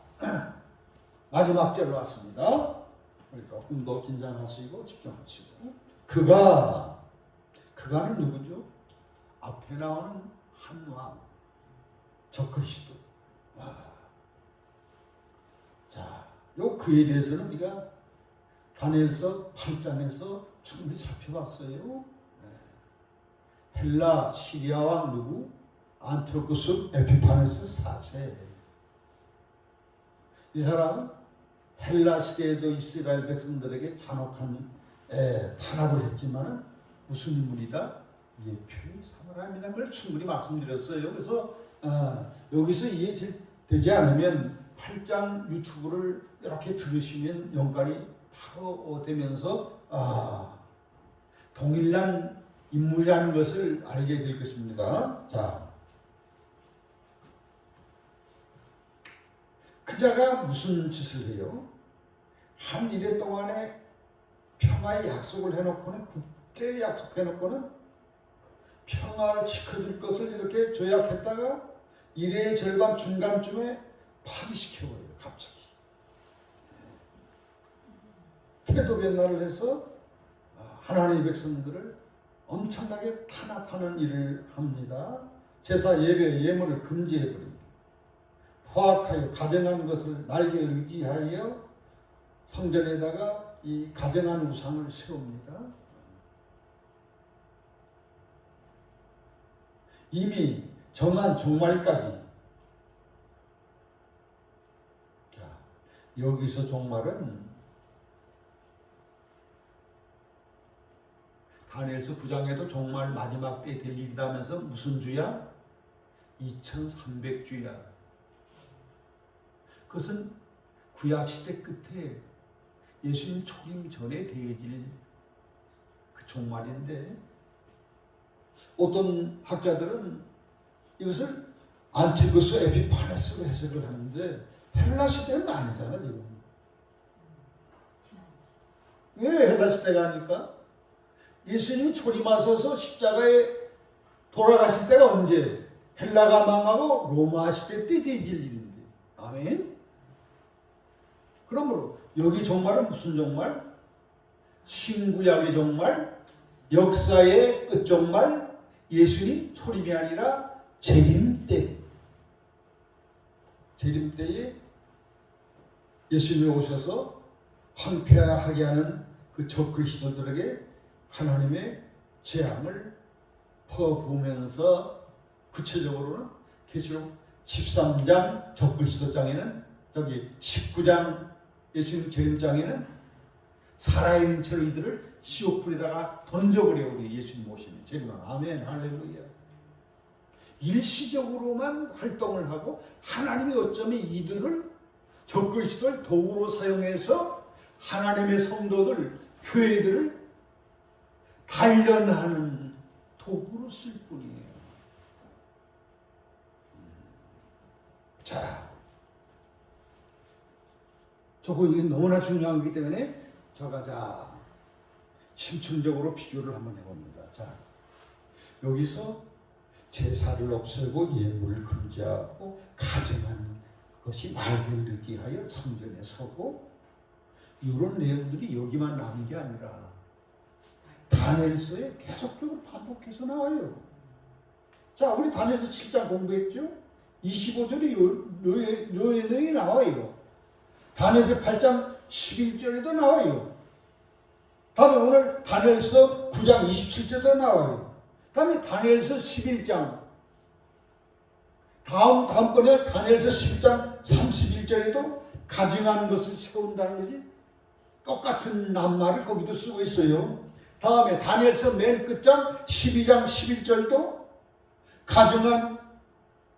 마지막 절로 왔습니다. 조금 더 긴장하시고 집중하시고. 그가는 누구죠? 앞에 나오는 한 왕, 적그리스도. 자, 요 그에 대해서는 우리가 다니엘서 8장에서 충분히 살펴봤어요. 헬라 시리아 왕 누구? 안티오쿠스 에피파네스 4세. 이 사람은 헬라 시대에도 이스라엘 백성들에게 잔혹한 탄압을 했지만 무슨 인물이다? 예표의 사람이라는 걸 충분히 말씀드렸어요. 그래서 여기서 이해되지 않으면 8장 유튜브를 이렇게 들으시면 연관이 바로 되면서 동일한 인물이라는 것을 알게 될 것입니다. 자, 그 자가 무슨 짓을 해요? 한 일해 동안에 평화의 약속을 해놓고는, 굳게 약속해놓고는 평화를 지켜줄 것을 이렇게 조약했다가 일의 절반 중간쯤에 파기시켜버려요. 갑자기 태도 변화를 해서 하나님의 백성들을 엄청나게 탄압하는 일을 합니다. 제사 예배 예물을 금지해버립니다. 포악하여 가정한 것을 날개를 의지하여 성전에다가 이 가정한 우상을 세웁니다. 이미 정한 종말까지. 자, 여기서 종말은 다니엘서 9장에도 종말 마지막 때 될 일이다 하면서 무슨 주야? 2300주야. 그것은 구약시대 끝에 예수님 초림 전에 되어질 그 종말인데, 어떤 학자들은 이것을 안티고스 에피파네스로 해석을 하는데 헬라 시대는 아니잖아 지금. 왜 헬라 시대가 아닐까? 예수님이 초림하셔서 십자가에 돌아가실 때가 언제? 헬라가 망하고 로마 시대 때 되질 일인데. 아멘. 그러므로 여기 종말은 무슨 종말? 신구약의 종말, 역사의 끝종말, 예수님 초림이 아니라 재림 때. 재림 때에 예수님이 오셔서 황폐하게 하는 그 적그리스도들에게 하나님의 재앙을 퍼부으면서, 구체적으로는 계시록 13장 적그리스도장에는, 여기 19장 예수님 재림장에는 살아있는 채로 이들을 지옥불에다가 던져버려. 우리 예수님 오시면 재림왕. 아멘 할렐루야. 일시적으로만 활동을 하고 하나님이 어쩌면 이들을, 적그리스도를 도구로 사용해서 하나님의 성도들, 교회들을 단련하는 도구로 쓸 뿐이에요. 자, 저거 이게 너무나 중요한 거기 때문에 제가 심층적으로 비교를 한번 해봅니다. 자, 여기서 제사를 없애고 예물을 금지하고 가증한 것이 날개를 의지하여 성전에 서고, 이런 내용들이 여기만 나온 게 아니라 다니엘서에 계속적으로 반복해서 나와요. 자, 우리 다니엘서 7장 공부했죠? 25절에 요 내용이 나와요. 다니엘서 8장 11절에도 나와요. 다음에 오늘 다니엘서 9장 27절에도 나와요. 다음에 다니엘서 11장, 다음번에 다니엘서 11장 31절에도 가증한 것을 세운다는 것이 똑같은 낱말을 거기도 쓰고 있어요. 다음에 다니엘서 맨 끝장 12장 11절도 가증한,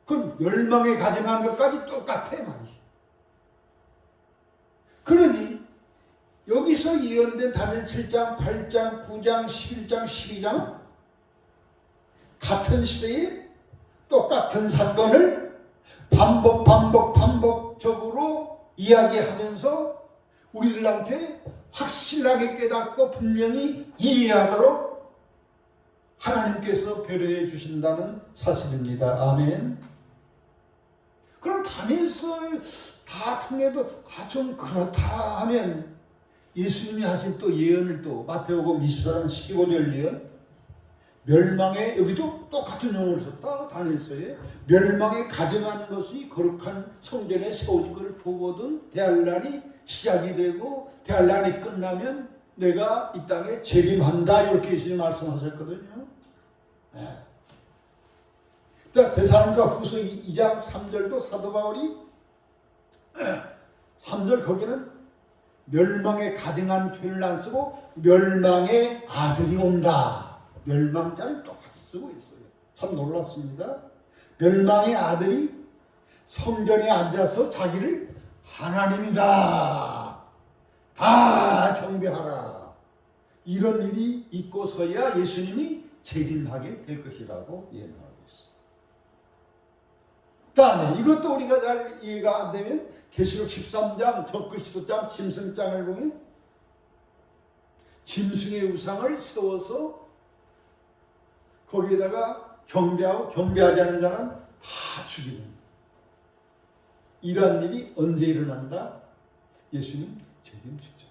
그 멸망에 가증한 것까지 똑같아 말이에요. 그러니 여기서 예언된 다니엘 7장, 8장, 9장, 11장, 12장 같은 시대에 똑같은 사건을 반복적으로 이야기하면서 우리들한테 확실하게 깨닫고 분명히 이해하도록 하나님께서 배려해 주신다는 사실입니다. 아멘. 그럼 다니엘서 다 통해도 좀 그렇다 하면 예수님이 하신 또 예언을 또 마태복음 24장 15절 예언, 멸망의, 여기도 똑같은 용어를 썼다. 다니엘서에 멸망에 가증하는 것이 거룩한 성전에 세워질 것을 보거든 대할 날이 시작이 되고 대할 날이 끝나면 내가 이 땅에 재림한다, 이렇게 예수님 말씀하셨거든요. 네. 데살로니가 후서 2장 3절도 사도 바울이 3절 거기는 멸망에 가증한 표현을 안 쓰고 멸망의 아들이 온다, 멸망자를 똑같이 쓰고 있어요. 참 놀랐습니다. 멸망의 아들이 성전에 앉아서 자기를 하나님이다, 다 경배하라, 이런 일이 있고서야 예수님이 재림하게 될 것이라고 예언하고 있어요. 다음에 이것도 우리가 잘 이해가 안 되면 계시록 13장 적그리스도장 짐승장을 보면 짐승의 우상을 세워서 거기에다가 경배하고 경배하지 않은 자는 다 죽이는, 이러한 일이 언제 일어난다? 예수님 재림 직전.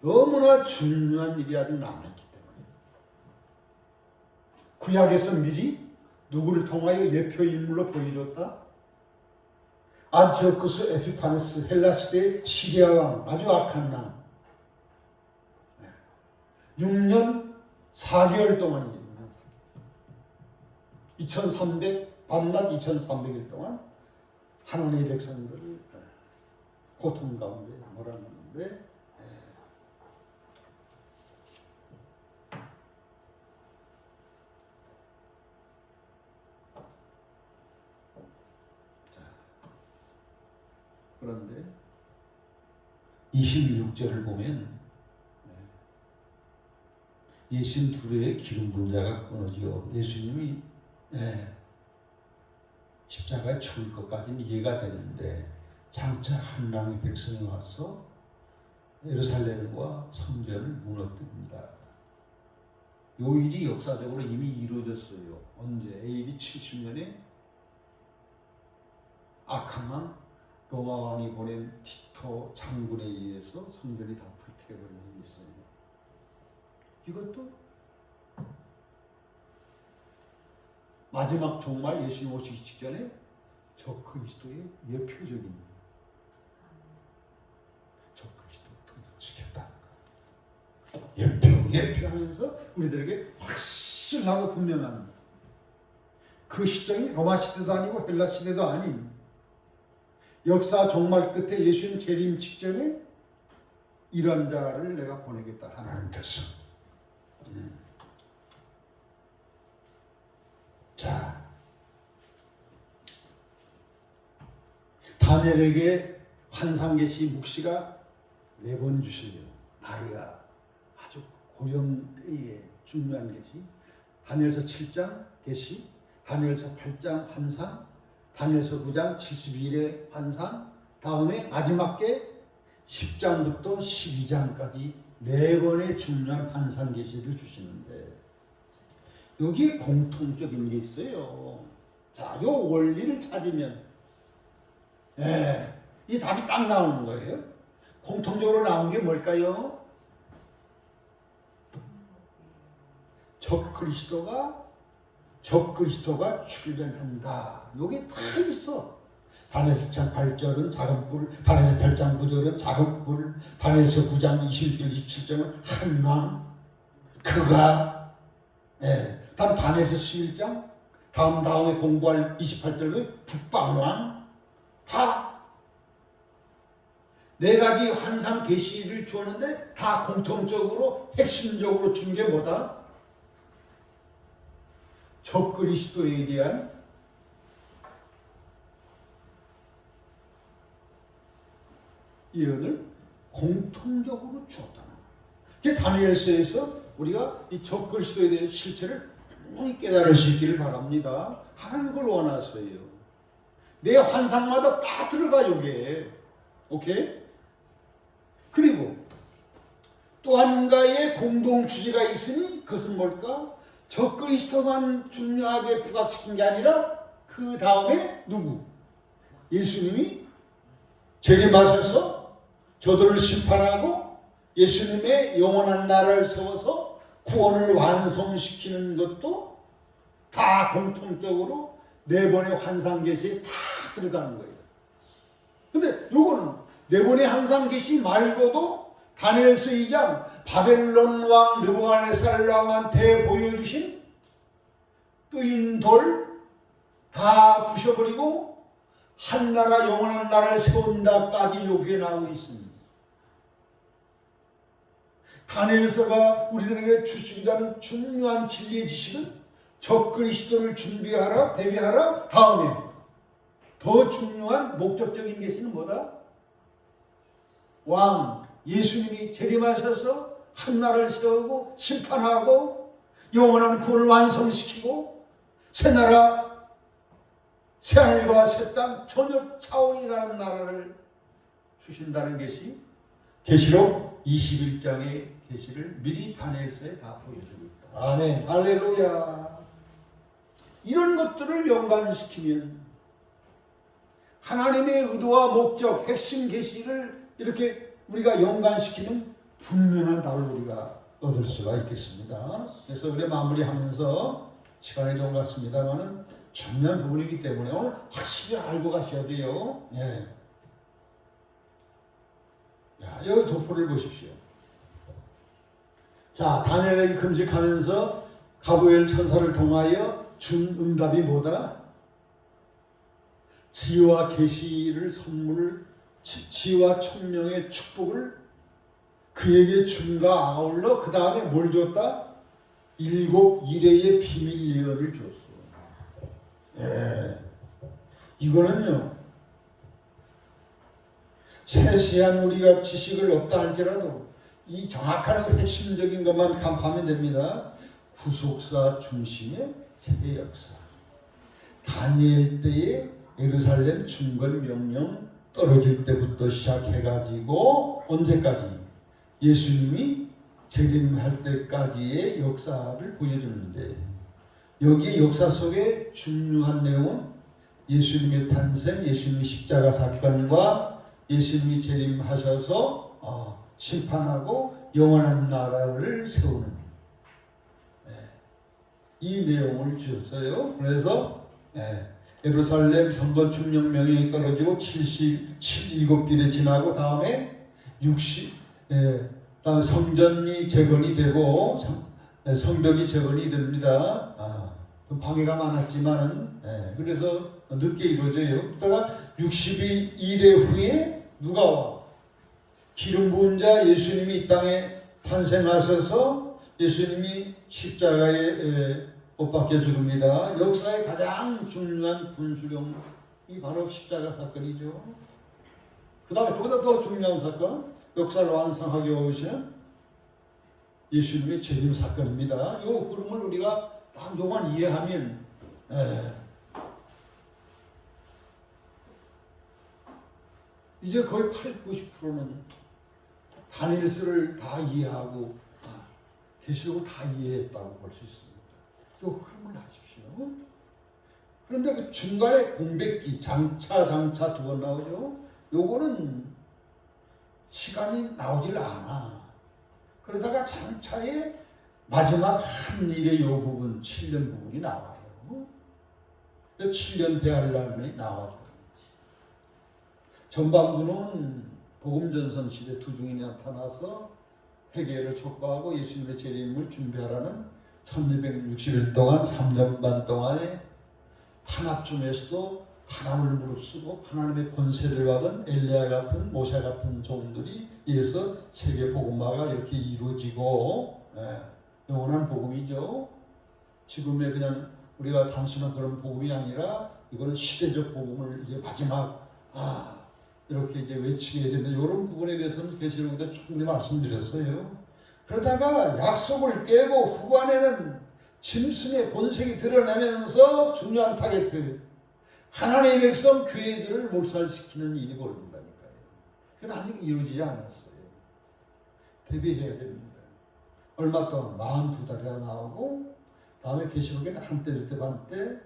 너무나 중요한 일이 아직 남아있기 때문에 구약에서 미리 누구를 통하여 예표 인물로 보여줬다? 안티오쿠스 에피파네스, 헬라 시대 시리아 왕, 아주 악한 남. 6년 4개월 동안입니다. 2300, 밤낮 2300일 동안 하나님의 백성들을 고통 가운데 몰아넣는데, 그런데 26절을 보면 예수님 둘의 기름 분자가 끊어지고 예수님이 십자가에 죽을 것까지는 이해가 되는데 장차 한량의 백성이 와서 예루살렘과 성전을 무너뜨립니다. 요 일이 역사적으로 이미 이루어졌어요. 언제? AD 70년에 악한 왕 로마 왕이 보낸 티토 장군에 의해서 성전이 다 불태워버린 일이 있어요. 이것도 마지막 종말 예수님 오시기 직전에 저 그리스도의 예표적인, 저 그리스도부터 등장시켰다. 예표하면서 우리들에게 확실하고 분명한, 그 시점이 로마 시대도 아니고 헬라 시대도 아닌 역사 종말 끝에 예수님 재림 직전에 이런 자를 내가 보내겠다, 하나님께서. 자, 다니엘에게 환상 계시 묵시가 4번 주시요. 나이가 아주 고령 때에 중요한 계시, 다니엘서 7장 계시, 다니엘서 8장 환상, 다니엘서 9장 72일의 환상, 다음에 마지막 게 10장부터 12장까지 4번의 중요한 환상 계시를 주시는데, 여기에 공통적인 게 있어요. 자, 요 원리를 찾으면 이 답이 딱 나오는 거예요. 공통적으로 나온 게 뭘까요? 적그리스도가 출현한다. 요게 다 있어. 다니엘서 8절은 작은 뿔, 다니엘서 8장 9절은 작은 뿔, 다니엘서 9장 21, 27절은 한 왕, 그가, 다음 다니엘서 11장, 다음에 공부할 28절은 북방왕, 다 4가지 환상 계시를 주었는데 다 공통적으로 핵심적으로 준 게 뭐다? 적그리스도에 대한 예언을 공통적으로 주었다는 거예요. 다니엘서에서 우리가 이 적그리스도에 대한 실체를 분명히 깨달을 수 있기를 바랍니다. 하나님 그걸 원하세요. 내 환상마다 다 들어가 여기에. 오케이? 그리고 또 한 가지의 공동 주제가 있으니 그것은 뭘까? 적그리스도만 중요하게 부각시킨 게 아니라 그 다음에 누구? 예수님이 재림하셔서 저들을 심판하고 예수님의 영원한 나라를 세워서 구원을 완성시키는 것도 다 공통적으로 네 번의 환상 계시에 다 들어가는 거예요. 근데 요거는 네 번의 환상 계시 말고도 다니엘서 2장 바벨론 왕 느부갓네살 왕한테 보여주신 뜨인 돌 다 부셔버리고 한 나라 영원한 나라를 세운다까지 여기에 나오고 있습니다. 다니엘서가 우리들에게 줄 수 있는 중요한 진리의 지식은 적그리스도를 준비하라, 대비하라. 다음에 더 중요한 목적적인 계시는 뭐다? 왕 예수님이 재림하셔서 한 나라를 세우고 심판하고 영원한 구원을 완성시키고 새 나라, 새 하늘과 새 땅, 전혀 차원이 다른 나라를 주신다는 것이 계시록 21장의 계시를 미리 다니엘서에 다 보여주고 있다. 아멘. 할렐루야. 이런 것들을 연관시키면 하나님의 의도와 목적, 핵심 계시를 이렇게 우리가 연관시키면 분명한 답을 우리가 얻을 수가 있겠습니다. 그래서 우리 마무리하면서 시간이 좀 갔습니다만은 중요한 부분이기 때문에 오늘 확실히 알고 가셔야 돼요. 예. 자, 여기 도포를 보십시오. 자, 다니엘에게 금식하면서 가브리엘 천사를 통하여 준 응답이 뭐다? 지혜와 계시를 선물을, 지혜와 총명의 축복을 그에게 준과 아울러 그 다음에 뭘 줬다? 7 일회의 비밀 예언을 줬어. 예. 이거는요, 세세한 우리가 지식을 없다 할지라도 이 정확한 핵심적인 것만 간파하면 됩니다. 구속사 중심의 세계 역사. 다니엘 때의 예루살렘 중건 명령 떨어질 때부터 시작해가지고 언제까지? 예수님이 재림할 때까지의 역사를 보여주는데, 여기 역사 속에 중요한 내용은 예수님의 탄생, 예수님의 십자가 사건과 예수님이 재림하셔서 심판하고 영원한 나라를 세우는 이 내용을 주셨어요. 그래서 예루살렘 성건축령 명령이 떨어지고 7일에 지나고 다음에 다음에 성전이 재건이 되고 성벽이 재건이 됩니다. 방해가 많았지만은 그래서 늦게 이루어져요. 그러다가 62일 후에 누가 와? 기름 부은 자 예수님이 이 땅에 탄생하셔서 예수님이 십자가에 못 박혀 죽습니다. 역사의 가장 중요한 분수령이 바로 십자가 사건이죠. 그 다음에 그보다 더 중요한 사건, 역사를 완성하게 오시는 예수님의 재림 사건입니다. 이 흐름을 우리가 딱 요만 이해하면 이제 거의 80~90%는 다니엘서를 다 이해하고 계시록을 다 이해했다고 볼 수 있습니다. 이 흐름을 하십시오. 그런데 그 중간에 공백기, 장차 두 번 나오죠. 요거는 시간이 나오질 않아. 그러다가 장차에 마지막 한 일의 요 부분, 7년 부분이 나와요. 7년 대환란이 나와요. 전반부는 복음전선 시대 두 중이 나타나서 회개를 촉구하고 예수님의 재림을 준비하라는 1260일 동안 3년 반 동안의 탄압 중에서도 하나님을 무릅쓰고 하나님의 권세를 받은 엘리야 같은 모세 같은 종들이 이어서 세계 복음화가 이렇게 이루어지고 영원한 복음이죠. 지금의 그냥 우리가 단순한 그런 복음이 아니라 이거는 시대적 복음을 이제 마지막 이렇게 이제 외치게 되는 이런 부분에 대해서는 계시록에 충분히 말씀드렸어요. 그러다가 약속을 깨고 후반에는 짐승의 본색이 드러나면서 중요한 타겟, 하나님의 백성 교회들을 몰살시키는 일이 벌어진다니까요. 그건 아직 이루어지지 않았어요. 대비해야 됩니다. 얼마 동안 42달이나 나오고, 다음에 계시록에는 한때 저때 반때,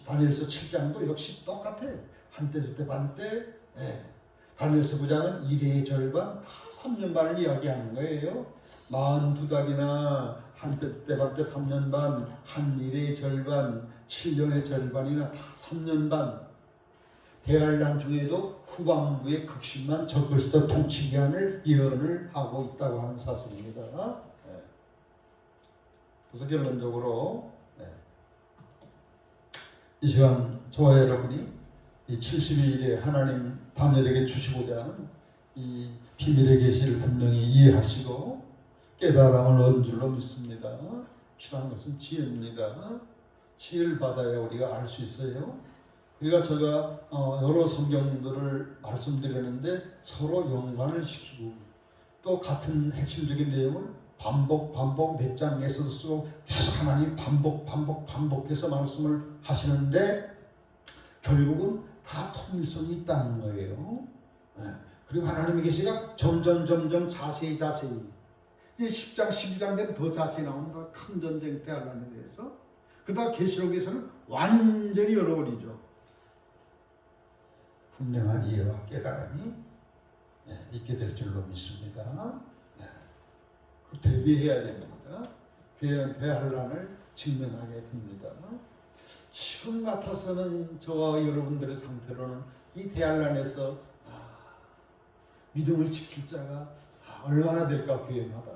다니엘서 7장도 역시 똑같아요. 한때 저때 반때, 다니엘서 9장은 1의 절반, 다 3년 반을 이야기하는 거예요. 42달이나 한때 저때 반때 3년 반, 한 1의 절반, 7년의 절반이나 다 3년 반. 대환란 중에도 후반부의 극심한 적그리스도 통치 기한을 예언을 하고 있다고 하는 사실입니다. 그래서 결론적으로 이 시간 저와 여러분이 이 70일에 하나님 다니엘에게 주시고자 하는 이 비밀의 계시를 분명히 이해하시고 깨달음을 얻은 줄로 믿습니다. 필요한 것은 지혜입니다. 지혜를 받아야 우리가 알 수 있어요. 그러니까 제가 여러 성경들을 말씀드렸는데 서로 연관을 시키고 또 같은 핵심적인 내용을 반복 몇 장에서도 쓰고 계속 하나님 반복해서 말씀을 하시는데 결국은 다 통일성이 있다는 거예요. 그리고 하나님의 계시가 점점 자세히 이제 10장 12장 되면 더 자세히 나온다. 큰 전쟁 때 하나님에 대해서. 그러다 계시록에서는 완전히 열어버리죠. 분명한 이해와 깨달음이 있게 될 줄로 믿습니다. 대비해야 됩니다. 대환란을 직면하게 됩니다. 지금 같아서는 저와 여러분들의 상태로는 이 대환란에서 믿음을 지킬 자가 얼마나 될까 교회마다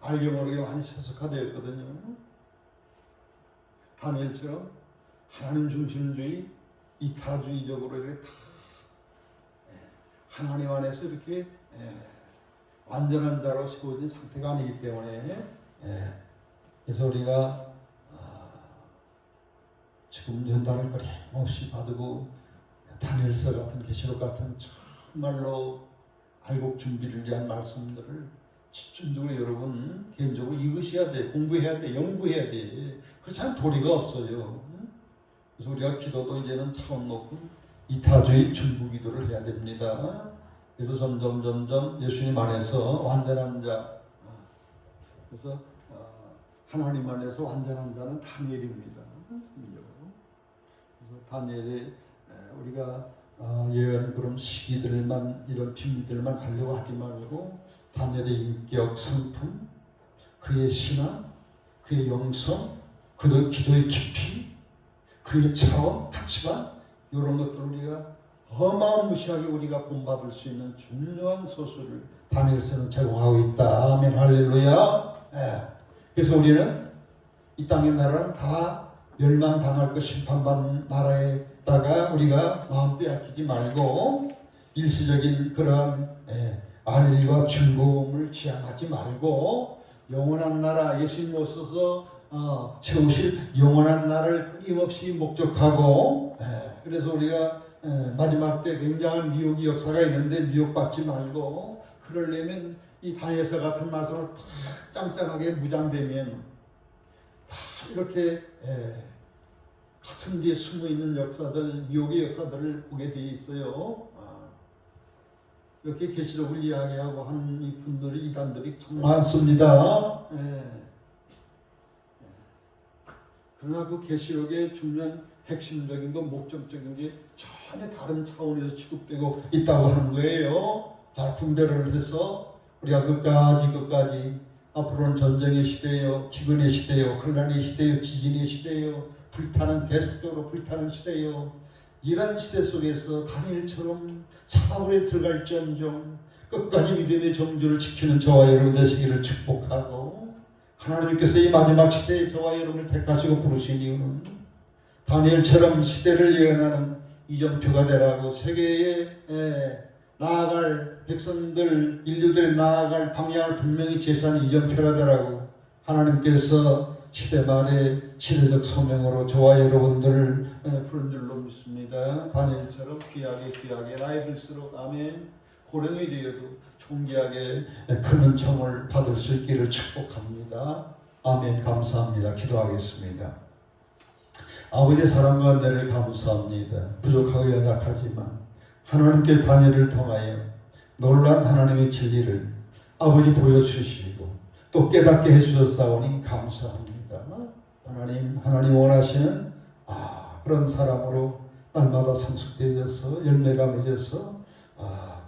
알게 모르게 많이 세속화되었거든요. 다니엘처럼 하나님 중심주의, 이타주의적으로 이렇게 다 하나님 안에서 이렇게 완전한 자로 세워진 상태가 아니기 때문에 그래서 우리가 지금 연단을 끊임없이 받고 다니엘서 같은 계시록 같은 정말로 알곡 준비를 위한 말씀들을 집중적으로 여러분 개인적으로 읽으셔야 돼, 공부해야 돼, 연구해야 돼. 그렇지 않으면 도리가 없어요. 그래서 우리가 기도도 이제는 차원 높은 이타주의 중부기도를 해야 됩니다. 그래서 점점 예수님 안에서 완전한 자, 그래서 하나님 안에서 완전한 자는 다니엘입니다. 그래서 다니엘이 우리가 예언 그런 시기들만 이런 비밀들만 하려고 하지 말고 다니엘의 인격, 성품, 그의 신앙, 그의 영성, 그의 기도의 깊이, 그의 차원, 가치관 이런 것들을 우리가 어마무시하게 우리가 본받을 수 있는 중요한 소수를 다니엘서는 제공하고 있다. 아멘 할렐루야. 그래서 우리는 이 땅의 나라는 다 멸망당할 것 심판받는 나라에다가 우리가 마음 빼앗기지 말고 일시적인 그러한 안일과 즐거움을 지향하지 말고 영원한 나라 예수님 오셔서 채우실 영원한 나라를 끊임없이 목적하고 그래서 우리가 마지막 때 굉장한 미혹의 역사가 있는데 미혹받지 말고 그러려면 이 다니엘서 같은 말씀을 탁 짱짱하게 무장되면 다 이렇게 같은 뒤에 숨어있는 역사들 미혹의 역사들을 보게 되어 있어요. 이렇게 계시록을 이야기하고 하는 이 분들이 이단들이 참 많습니다. 그러나 그 계시록의 중요한 핵심적인 거 목적적인 게 전혀 다른 차원에서 취급되고 있다고 하는 거예요. 잘 분별을 해서 우리가 끝까지 앞으로는 전쟁의 시대예요, 기근의 시대예요, 환난의 시대예요, 지진의 시대예요, 계속적으로 불타는 시대예요. 이러한 시대 속에서 다니엘처럼 사다굴에 들어갈지언정 끝까지 믿음의 정주를 지키는 저와 여러분 되시기를 축복하고 하나님께서 이 마지막 시대에 저와 여러분을 택하시고 부르신 이유는 다니엘처럼 시대를 예언하는 이정표가 되라고 세계에 나아갈 백성들 인류들이 나아갈 방향을 분명히 제시하는 이정표가 되라고 하나님께서 시대 말에 시대적 소명으로 저와 여러분들을 부른 줄로 믿습니다. 다니엘처럼 귀하게 나이 들수록 아멘 고령이 되어도 존귀하게 큰 은총을 받을 수 있기를 축복합니다. 아멘. 감사합니다. 기도하겠습니다. 아버지 사랑과 은혜를 감사합니다. 부족하고 연약하지만 하나님께 다니엘을 통하여 놀란 하나님의 진리를 아버지 보여주시고 또 깨닫게 해주셨사오니 감사합니다. 하나님 원하시는 그런 사람으로 날마다 성숙되어져서 열매가 맺어서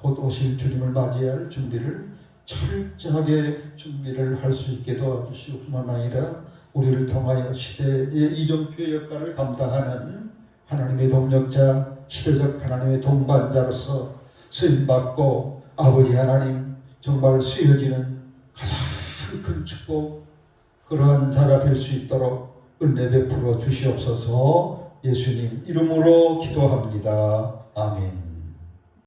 곧 오실 주님을 맞이할 준비를 철저하게 준비를 할 수 있게 도와주시고 뿐만 아니라 우리를 통하여 시대의 이정표의 역할을 감당하는 하나님의 동력자, 시대적 하나님의 동반자로서 쓰임받고 아버지 하나님 정말 쓰여지는 가장 큰 축복 그러한 자가 될 수 있도록 은혜 베풀어 주시옵소서. 예수님 이름으로 기도합니다. 아멘.